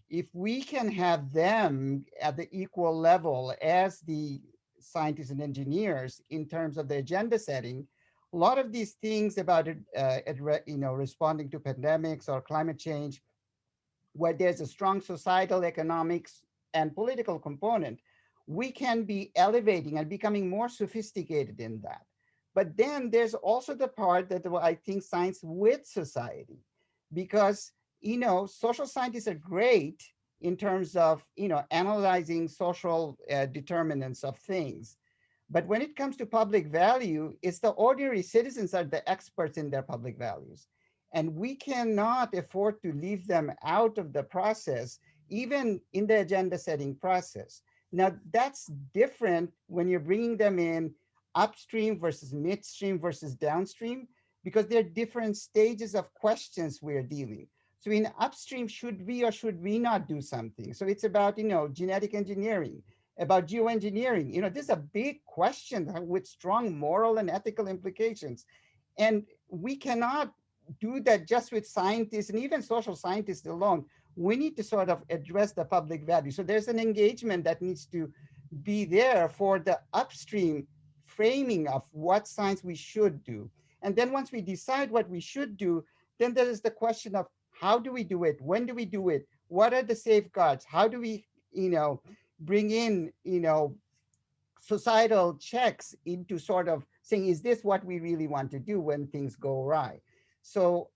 if we can have them at the equal level as the scientists and engineers in terms of the agenda setting, a lot of these things about responding to pandemics or climate change, where there's a strong societal, economics, and political component, we can be elevating and becoming more sophisticated in that. But then there's also the part that I think science with society, because, social scientists are great in terms of, analyzing social determinants of things. But when it comes to public value, it's the ordinary citizens are the experts in their public values. And we cannot afford to leave them out of the process, even in the agenda setting process. Now, that's different when you're bringing them in upstream versus midstream versus downstream, because there are different stages of questions we're dealing. So in upstream, should we or should we not do something? So it's about, genetic engineering, about geoengineering. This is a big question with strong moral and ethical implications. And we cannot do that just with scientists and even social scientists alone. We need to sort of address the public value. So there's an engagement that needs to be there for the upstream framing of what science we should do. And then once we decide what we should do, then there is the question of how do we do it? When do we do it? What are the safeguards? How do we, bring in, societal checks into sort of saying, is this what we really want to do when things go awry? So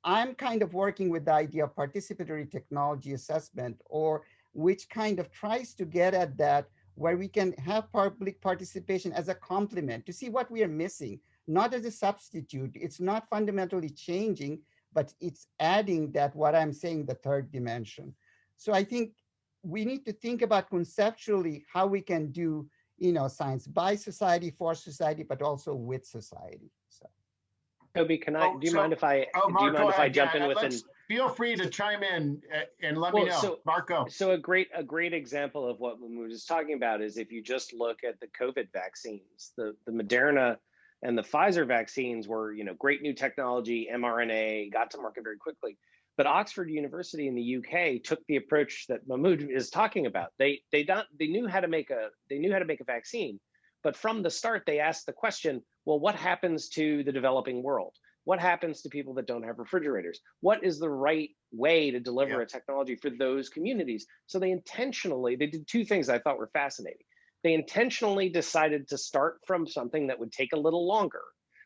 I'm kind of working with the idea of participatory technology assessment, or which kind of tries to get at that, where we can have public participation as a complement to see what we are missing, not as a substitute. It's not fundamentally changing, but it's adding that, what I'm saying, the third dimension. So I think we need to think about conceptually how we can do, science by society, for society, but also with society. So. Toby, do you mind if I jump in with feel free to chime in and let me know. So, Marco. So a great example of what Mahmoud is talking about is if you just look at the COVID vaccines, the Moderna and the Pfizer vaccines were, great new technology, mRNA, got to market very quickly. But Oxford University in the UK took the approach that Mahmoud is talking about. They knew how to make a vaccine, but from the start they asked the question, well, what happens to the developing world? What happens to people that don't have refrigerators? What is the right way to deliver a technology for those communities? So they did two things I thought were fascinating. They intentionally decided to start from something that would take a little longer,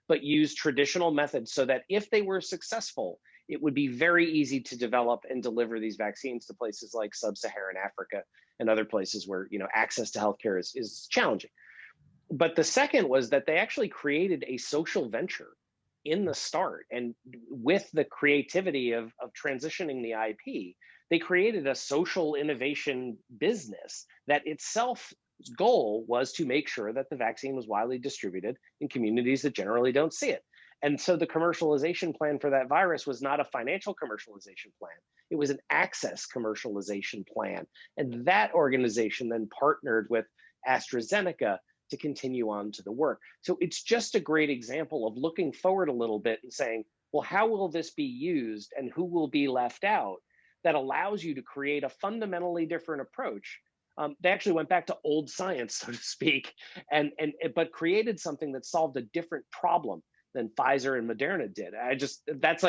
but use traditional methods so that if they were successful, it would be very easy to develop and deliver these vaccines to places like sub-Saharan Africa and other places where access to healthcare is challenging. But the second was that they actually created a social venture in the start, and with the creativity of transitioning the IP, they created a social innovation business that itself goal was to make sure that the vaccine was widely distributed in communities that generally don't see it. And so the commercialization plan for that virus was not a financial commercialization plan. It was an access commercialization plan. And that organization then partnered with AstraZeneca to continue on to the work. So it's just a great example of looking forward a little bit and saying, well, how will this be used and who will be left out? That allows you to create a fundamentally different approach. They actually went back to old science, so to speak, but created something that solved a different problem than Pfizer and Moderna did. That's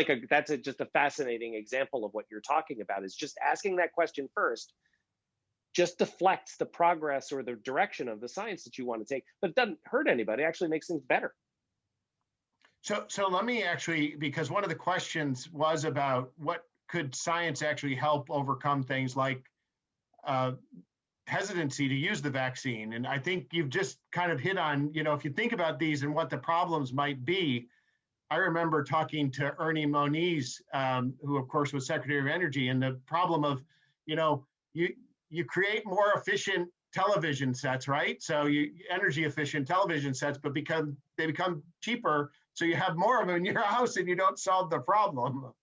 just a fascinating example of what you're talking about, is just asking that question first just deflects the progress or the direction of the science that you want to take, but it doesn't hurt anybody. It actually makes things better. So let me actually, because one of the questions was about what could science actually help overcome things like hesitancy to use the vaccine. And I think you've just kind of hit on, if you think about these and what the problems might be. I remember talking to Ernie Moniz, who of course was Secretary of Energy, and the problem of, you create more efficient television sets, right? So energy efficient television sets, but they become cheaper. So you have more of them in your house and you don't solve the problem.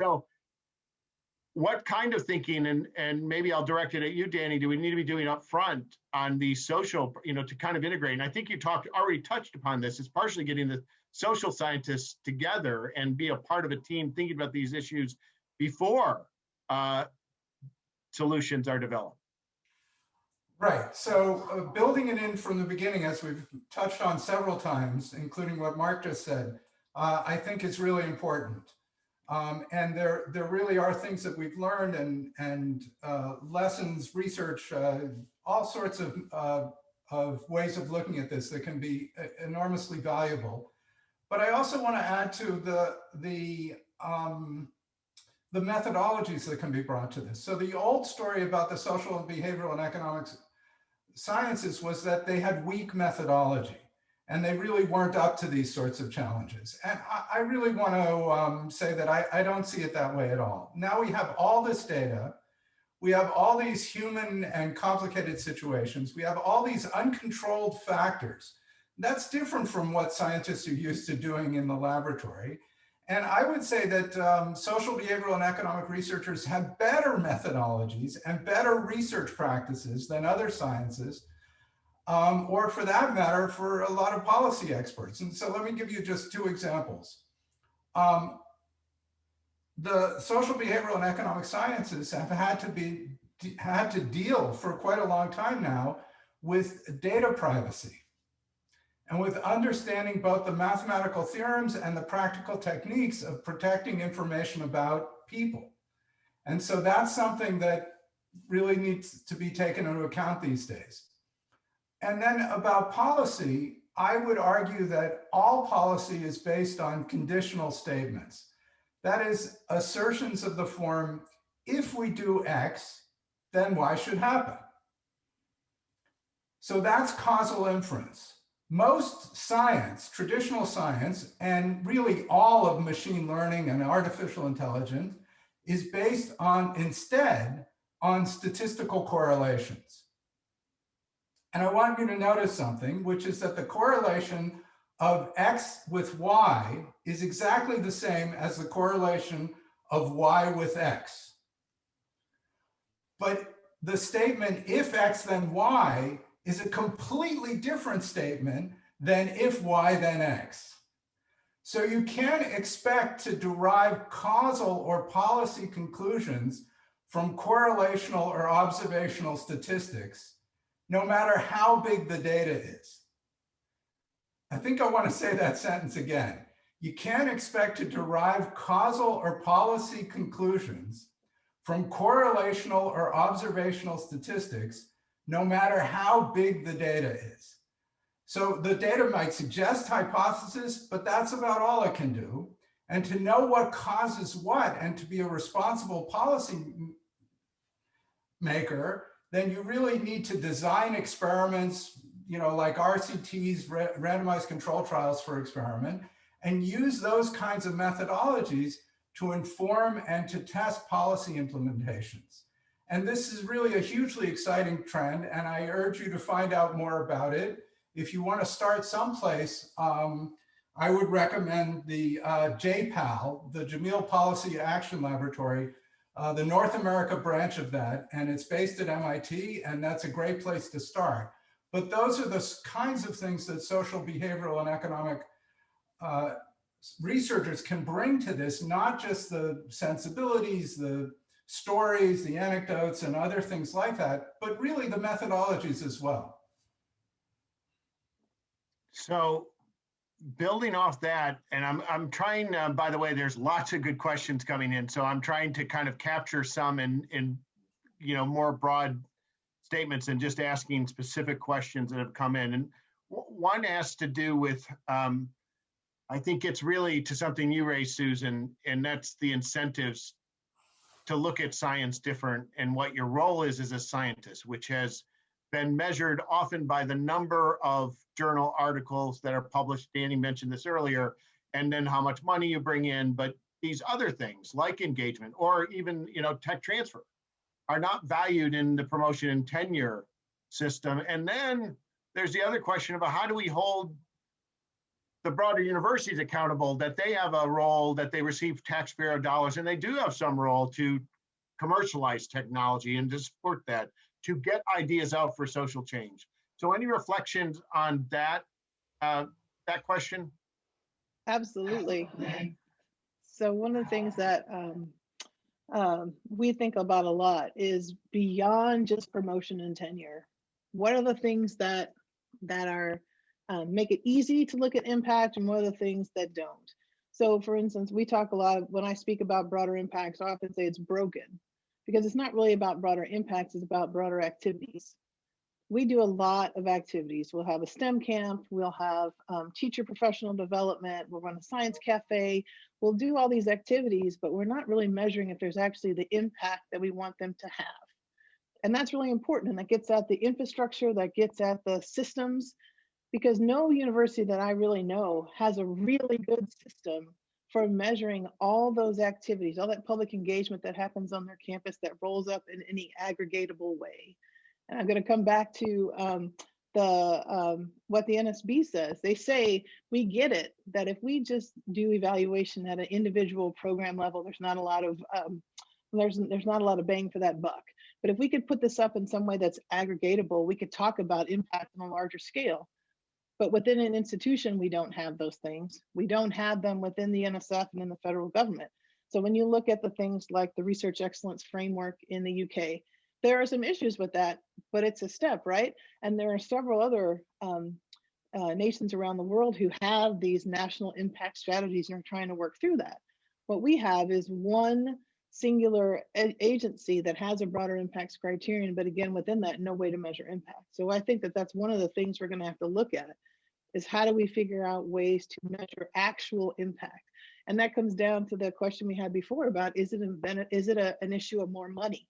So what kind of thinking, and maybe I'll direct it at you, Danny, do we need to be doing up front on the social, to kind of integrate? And I think you already touched upon this. It's partially getting the social scientists together and be a part of a team thinking about these issues before solutions are developed. Right. So building it in from the beginning, as we've touched on several times, including what Mark just said, I think is really important. And there really are things that we've learned and lessons, research, all sorts of ways of looking at this that can be enormously valuable. But I also want to add to the methodologies that can be brought to this. So the old story about the social and behavioral and economics sciences was that they had weak methodology and they really weren't up to these sorts of challenges. And I really want to say that I don't see it that way at all. Now we have all this data. We have all these human and complicated situations. We have all these uncontrolled factors. That's different from what scientists are used to doing in the laboratory. And I would say that social behavioral and economic researchers have better methodologies and better research practices than other sciences, or for that matter, for a lot of policy experts. And so let me give you just two examples. The social behavioral and economic sciences have had to deal for quite a long time now with data privacy and with understanding both the mathematical theorems and the practical techniques of protecting information about people. And so that's something that really needs to be taken into account these days. And then about policy, I would argue that all policy is based on conditional statements. That is, assertions of the form, if we do X, then Y should happen. So that's causal inference. Most science, traditional science, and really all of machine learning and artificial intelligence is based on, instead, on statistical correlations. And I want you to notice something, which is that the correlation of X with Y is exactly the same as the correlation of Y with X. But the statement, if X then Y, is a completely different statement than if Y then X. So you can't expect to derive causal or policy conclusions from correlational or observational statistics, no matter how big the data is. I think I want to say that sentence again. You can't expect to derive causal or policy conclusions from correlational or observational statistics, no matter how big the data is. So the data might suggest hypotheses, but that's about all it can do. And to know what causes what and to be a responsible policy maker, then you really need to design experiments, like RCTs, randomized control trials for experiment, and use those kinds of methodologies to inform and to test policy implementations. And this is really a hugely exciting trend, and I urge you to find out more about it. If you want to start someplace, I would recommend the JPAL, the Jameel Policy Action Laboratory, the North America branch of that, and it's based at MIT, and that's a great place to start. But those are the kinds of things that social behavioral and economic researchers can bring to this, not just the sensibilities, the stories, the anecdotes, and other things like that, but really the methodologies as well. So building off that, and I'm trying, by the way, there's lots of good questions coming in. So I'm trying to kind of capture some in more broad statements and just asking specific questions that have come in. And one has to do with, I think it's really to something you raised, Susan, and that's the incentives to look at science different and what your role is as a scientist, which has been measured often by the number of journal articles that are published. Danny mentioned this earlier, and then how much money you bring in. But these other things like engagement or even tech transfer are not valued in the promotion and tenure system. And then there's the other question about how do we hold the broader universities accountable that they have a role, that they receive taxpayer dollars, and they do have some role to commercialize technology and to support that, to get ideas out for social change. So any reflections on that, that question? Absolutely. So one of the things that we think about a lot is beyond just promotion and tenure. What are the things that are make it easy to look at impact, and what are the things that don't? So for instance, we talk a lot, when I speak about broader impacts, I often say it's broken, because it's not really about broader impacts, it's about broader activities. We do a lot of activities. We'll have a STEM camp, we'll have teacher professional development, we'll run a science cafe, we'll do all these activities, but we're not really measuring if there's actually the impact that we want them to have. And that's really important, and that gets at the infrastructure, that gets at the systems, because no university that I really know has a really good system for measuring all those activities, all that public engagement that happens on their campus that rolls up in any aggregatable way. And I'm going to come back to what the NSB says. They say we get it that if we just do evaluation at an individual program level, there's not a lot of there's not a lot of bang for that buck. But if we could put this up in some way that's aggregatable, we could talk about impact on a larger scale. But within an institution, we don't have those things. We don't have them within the NSF and in the federal government. So when you look at the things like the Research Excellence Framework in the UK, there are some issues with that, but it's a step, right? And there are several other nations around the world who have these national impact strategies and are trying to work through that. What we have is one singular agency that has a broader impacts criterion, but again, within that, no way to measure impact. So I think that that's one of the things we're going to have to look at, is how do we figure out ways to measure actual impact? And that comes down to the question we had before about, is it an issue of more money?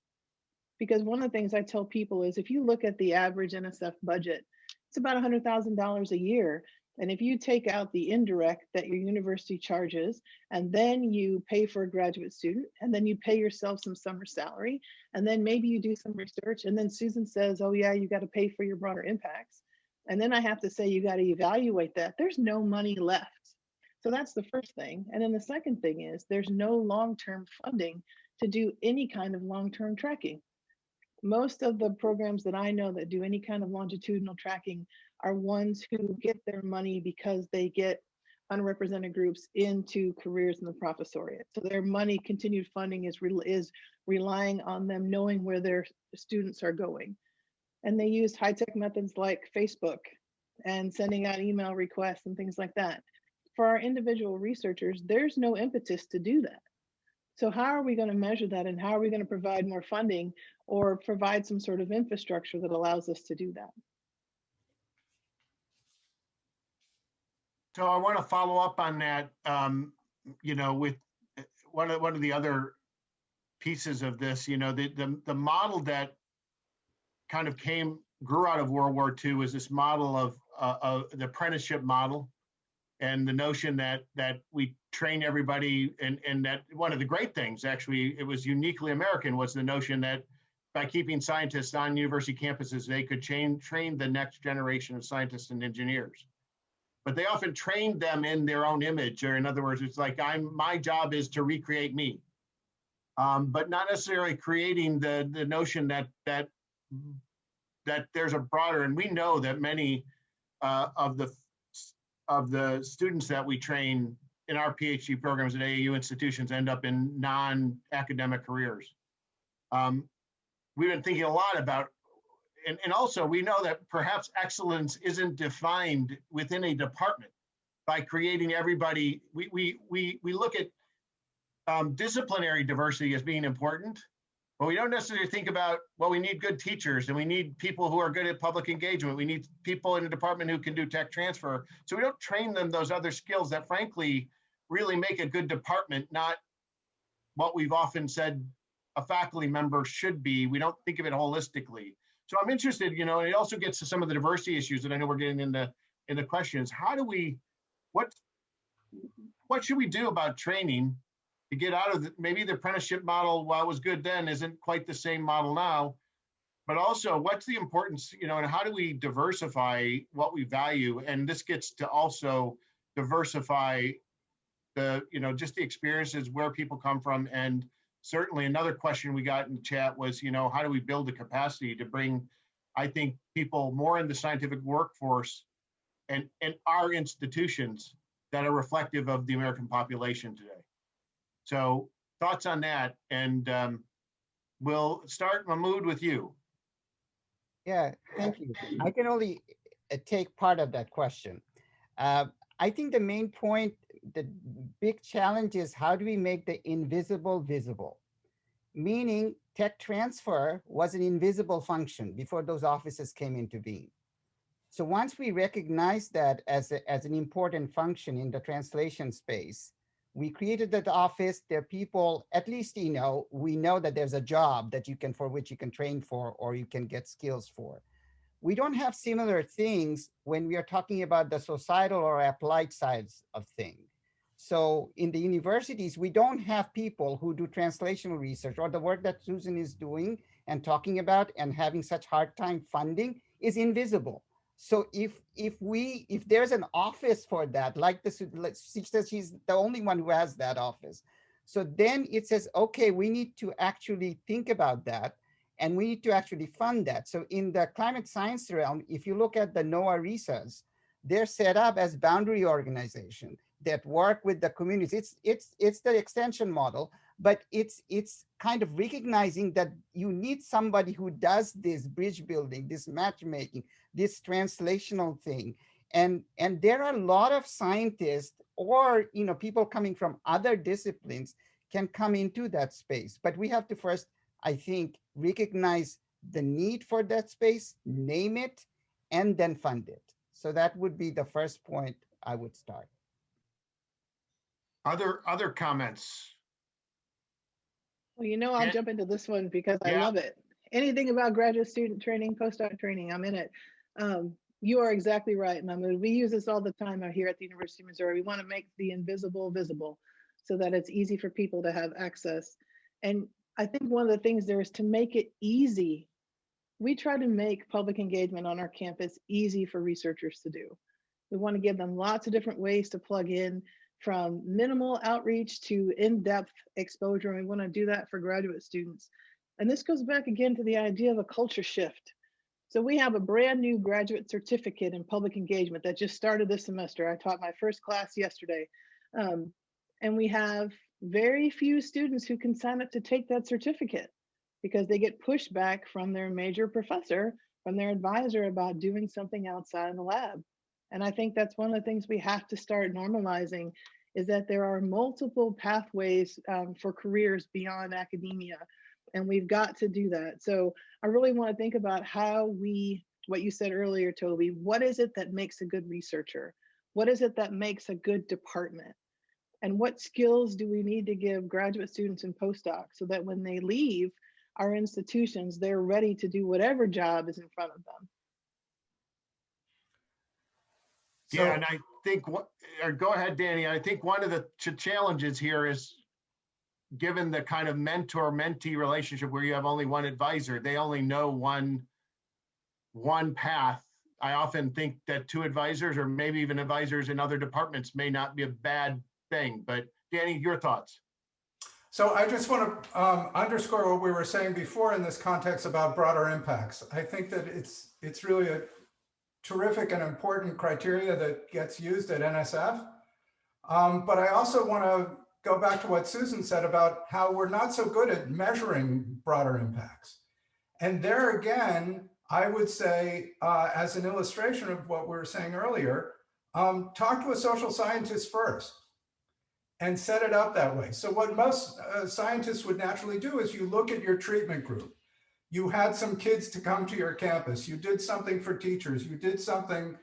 Because one of the things I tell people is, if you look at the average NSF budget, it's about $100,000 a year. And if you take out the indirect that your university charges, and then you pay for a graduate student, and then you pay yourself some summer salary, and then maybe you do some research, and then Susan says, oh yeah, you got to pay for your broader impacts. And then I have to say, you got to evaluate that. There's no money left. So that's the first thing. And then the second thing is, there's no long-term funding to do any kind of long-term tracking. Most of the programs that I know that do any kind of longitudinal tracking are ones who get their money because they get unrepresented groups into careers in the professoriate. So their money, continued funding is relying on them knowing where their students are going. And they use high-tech methods like Facebook and sending out email requests and things like that. For our individual researchers, there's no impetus to do that. So how are we going to measure that, and how are we going to provide more funding or provide some sort of infrastructure that allows us to do that? So I want to follow up on that, with one of the other pieces of this, the model that kind of grew out of World War II was this model of the apprenticeship model, and the notion that we train everybody, and that one of the great things, actually, it was uniquely American, was the notion that by keeping scientists on university campuses, they could train the next generation of scientists and engineers. But they often trained them in their own image, or in other words, it's like, my job is to recreate me, but not necessarily creating the notion that there's a broader, and we know that many of the students that we train in our PhD programs at AAU institutions end up in non-academic careers. We've been thinking a lot about, and also we know that perhaps excellence isn't defined within a department by creating everybody. We look at disciplinary diversity as being important, but we don't necessarily think about, well, we need good teachers, and we need people who are good at public engagement. We need people in the department who can do tech transfer. So we don't train them those other skills that frankly really make a good department, not what we've often said a faculty member should be. We don't think of it holistically. So I'm interested, and it also gets to some of the diversity issues that I know we're getting in the questions. How do we, what should we do about training to get out of maybe the apprenticeship model, while it was good then, isn't quite the same model now, but also what's the importance, and how do we diversify what we value? And this gets to also diversify the, just the experiences, where people come from. And certainly another question we got in the chat was, how do we build the capacity to bring, I think, people more in the scientific workforce and our institutions that are reflective of the American population today? So thoughts on that, and we'll start, Mahmoud, with you. Yeah, thank you. I can only take part of that question. I think the main point, the big challenge is, how do we make the invisible visible? Meaning tech transfer was an invisible function before those offices came into being. So once we recognize that as an important function in the translation space, we created that office. There are people, at least, we know that there's a job that for which you can train for, or you can get skills for. We don't have similar things when we are talking about the societal or applied sides of things. So in the universities, we don't have people who do translational research, or the work that Susan is doing and talking about and having such hard time funding is invisible. So if there's an office for that, like she says she's the only one who has that office. So then it says, okay, we need to actually think about that, and we need to actually fund that. So in the climate science realm, if you look at the NOAA RISAs, they're set up as boundary organization that work with the communities. It's the extension model, but it's kind of recognizing that you need somebody who does this bridge building, this matchmaking, this translational thing. And there are a lot of scientists or people coming from other disciplines can come into that space. But we have to first, I think, recognize the need for that space, name it, and then fund it. So that would be the first point I would start. Other comments? Well, I'll Yeah. jump into this one because I Yeah. love it. Anything about graduate student training, postdoc training, I'm in it. You are exactly right, Mahmoud. We use this all the time out here at the University of Missouri. We want to make the invisible visible so that it's easy for people to have access. And I think one of the things there is to make it easy. We try to make public engagement on our campus easy for researchers to do. We want to give them lots of different ways to plug in, from minimal outreach to in-depth exposure. And we want to do that for graduate students. And this goes back again to the idea of a culture shift. So we have a brand new graduate certificate in public engagement that just started this semester. I taught my first class yesterday. And we have very few students who can sign up to take that certificate because they get pushback from their major professor, from their advisor about doing something outside in the lab. And I think that's one of the things we have to start normalizing, is that there are multiple pathways for careers beyond academia. And we've got to do that. So I really want to think about what you said earlier, Toby, what is it that makes a good researcher? What is it that makes a good department? And what skills do we need to give graduate students and postdocs so that when they leave our institutions, they're ready to do whatever job is in front of them? So, Yeah, and I think go ahead, Danny. I think one of the challenges here is, given the kind of mentor-mentee relationship where you have only one advisor, they only know one path. I often think that two advisors, or maybe even advisors in other departments, may not be a bad thing. But Danny, your thoughts? So I just want to underscore what we were saying before in this context about broader impacts. I think that it's really a terrific and important criteria that gets used at NSF. But I also want to go back to what Susan said about how we're not so good at measuring broader impacts. And there again, I would say, as an illustration of what we were saying earlier, talk to a social scientist first and set it up that way. So what most scientists would naturally do is you look at your treatment group. You had some kids to come to your campus. You did something for teachers. You did something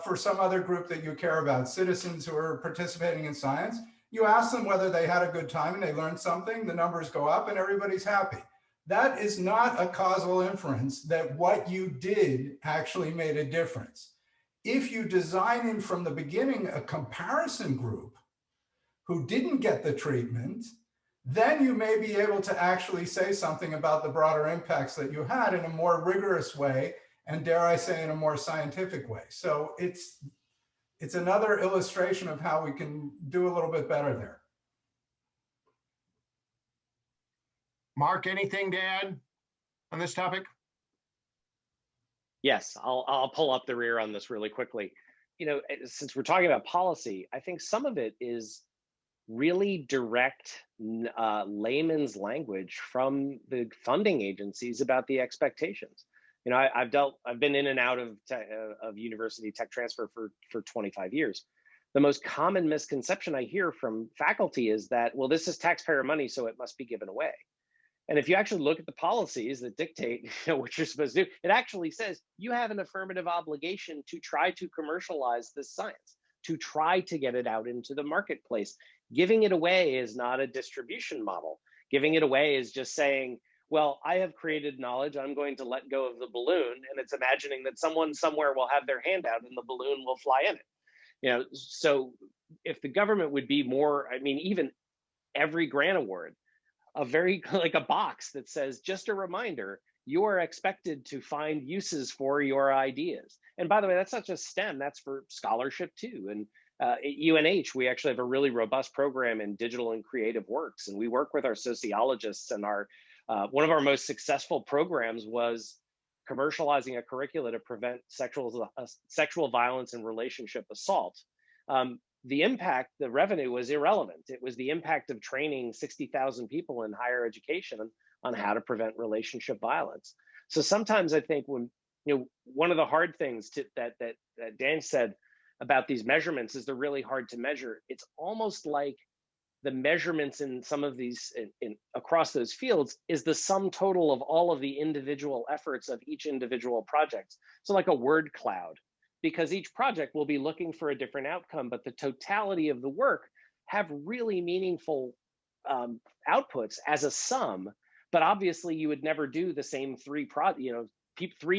for some other group that you care about, citizens who are participating in science. You ask them whether they had a good time and they learned something, the numbers go up and everybody's happy. That is not a causal inference that what you did actually made a difference. If you design in from the beginning a comparison group who didn't get the treatment, then you may be able to actually say something about the broader impacts that you had in a more rigorous way, and dare I say, in a more scientific way. So it's another illustration of how we can do a little bit better there. Mark, anything to add on this topic? Yes, I'll pull up the rear on this really quickly. Since we're talking about policy, I think some of it is really direct layman's language from the funding agencies about the expectations. I've been in and out of university tech transfer for 25 years. The most common misconception I hear from faculty is that, well, this is taxpayer money, so it must be given away. And if you actually look at the policies that dictate what you're supposed to do, it actually says you have an affirmative obligation to try to commercialize this science, to try to get it out into the marketplace. Giving it away is not a distribution model. Giving it away is just saying, well, I have created knowledge, I'm going to let go of the balloon, and it's imagining that someone somewhere will have their hand out and the balloon will fly in it. So if the government would be more, even every grant award, a very like a box that says, just a reminder, you are expected to find uses for your ideas. And by the way, that's not just STEM, that's for scholarship too. And at UNH, we actually have a really robust program in digital and creative works. And we work with our sociologists, and our one of our most successful programs was commercializing a curricula to prevent sexual violence and relationship assault. The impact, the revenue was irrelevant. It was the impact of training 60,000 people in higher education on how to prevent relationship violence. So sometimes I think when, one of the hard things that Dan said about these measurements is they're really hard to measure. It's almost like the measurements in some of these across those fields is the sum total of all of the individual efforts of each individual project. So like a word cloud, because each project will be looking for a different outcome, but the totality of the work have really meaningful outputs as a sum. But obviously you would never do the same three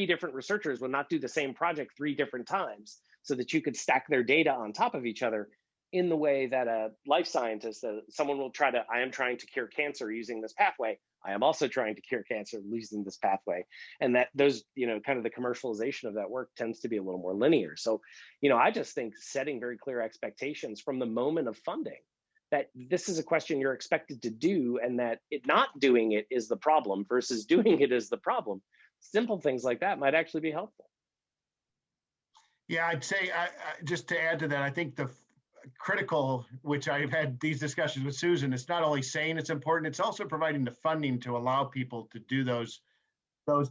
different researchers would not do the same project 3 different times, so that you could stack their data on top of each other in the way that a life scientist, someone will try to, I am trying to cure cancer using this pathway. I am also trying to cure cancer using this pathway. And that those, kind of the commercialization of that work tends to be a little more linear. So, I just think setting very clear expectations from the moment of funding, that this is a question you're expected to do, and that not doing it is the problem versus doing it is the problem. Simple things like that might actually be helpful. Yeah, I'd say, just to add to that, I think the critical, which I've had these discussions with Susan, it's not only saying it's important, it's also providing the funding to allow people to do those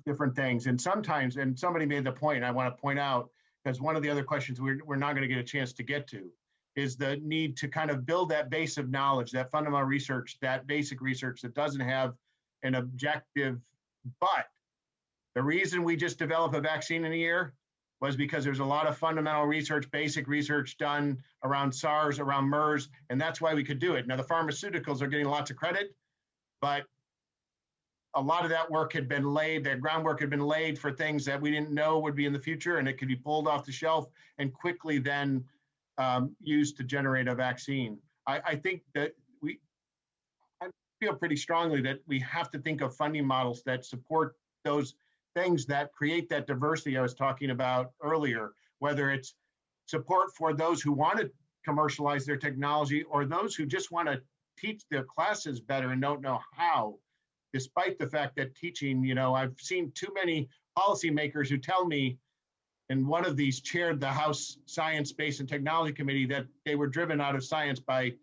different things. And sometimes, and somebody made the point, I want to point out, because one of the other questions we're not going to get a chance to get to is the need to kind of build that base of knowledge, that fundamental research, that basic research that doesn't have an objective. But the reason we just developed a vaccine in a year was because there's a lot of fundamental research, basic research done around SARS, around MERS, and that's why we could do it. Now, the pharmaceuticals are getting lots of credit, but a lot of that work had been laid, that groundwork had been laid for things that we didn't know would be in the future, and it could be pulled off the shelf and quickly then used to generate a vaccine. I think that I feel pretty strongly that we have to think of funding models that support those things that create that diversity I was talking about earlier, whether it's support for those who want to commercialize their technology or those who just want to teach their classes better and don't know how, despite the fact that teaching, I've seen too many policymakers who tell me, and one of these chaired the House Science, Space, and Technology Committee, that they were driven out of science by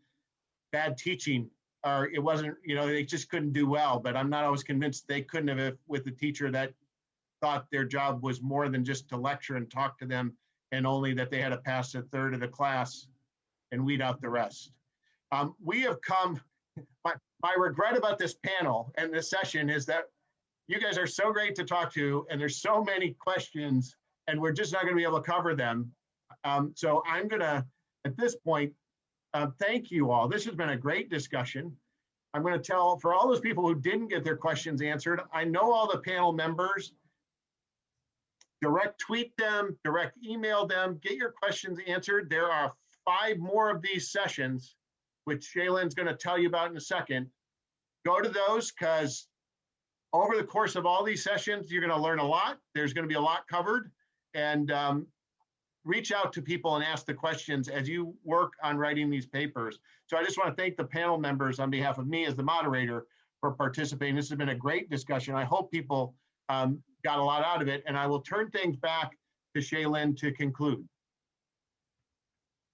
bad teaching, or it wasn't, they just couldn't do well. But I'm not always convinced they couldn't have if, with a teacher that thought their job was more than just to lecture and talk to them, and only that they had to pass a third of the class and weed out the rest. We have come, my regret about this panel and this session is that you guys are so great to talk to, and there's so many questions, and we're just not going to be able to cover them. So I'm going to, at this point, thank you all. This has been a great discussion. I'm going to tell, for all those people who didn't get their questions answered, I know all the panel members. Direct tweet them, direct email them, get your questions answered. There are 5 more of these sessions, which Shaylin's going to tell you about in a second. Go to those, because over the course of all these sessions, you're going to learn a lot. There's going to be a lot covered, and reach out to people and ask the questions as you work on writing these papers. So I just want to thank the panel members on behalf of me as the moderator for participating. This has been a great discussion. I hope people got a lot out of it, and I will turn things back to Shaylin to conclude.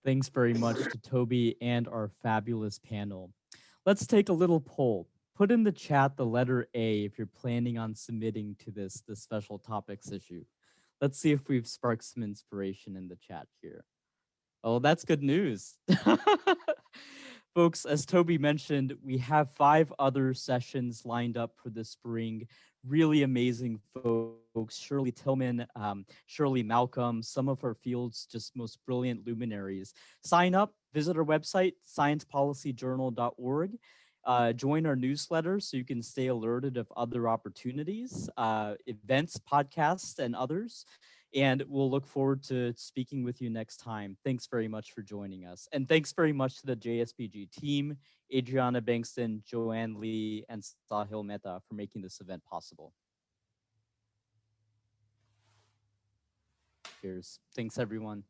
Thanks very much to Toby and our fabulous panel. Let's take a little poll. Put in the chat the letter A if you're planning on submitting to this special topics issue. Let's see if we've sparked some inspiration in the chat here. Oh, that's good news. Folks, as Toby mentioned, we have 5 other sessions lined up for the spring. Really amazing folks. Shirley Tillman, Shirley Malcolm, some of our field's just most brilliant luminaries. Sign up, visit our website, sciencepolicyjournal.org. Join our newsletter so you can stay alerted of other opportunities, events, podcasts, and others. And we'll look forward to speaking with you next time. Thanks very much for joining us. And thanks very much to the JSPG team, Adriana Bankston, Joanne Lee, and Sahil Mehta for making this event possible. Cheers. Thanks, everyone.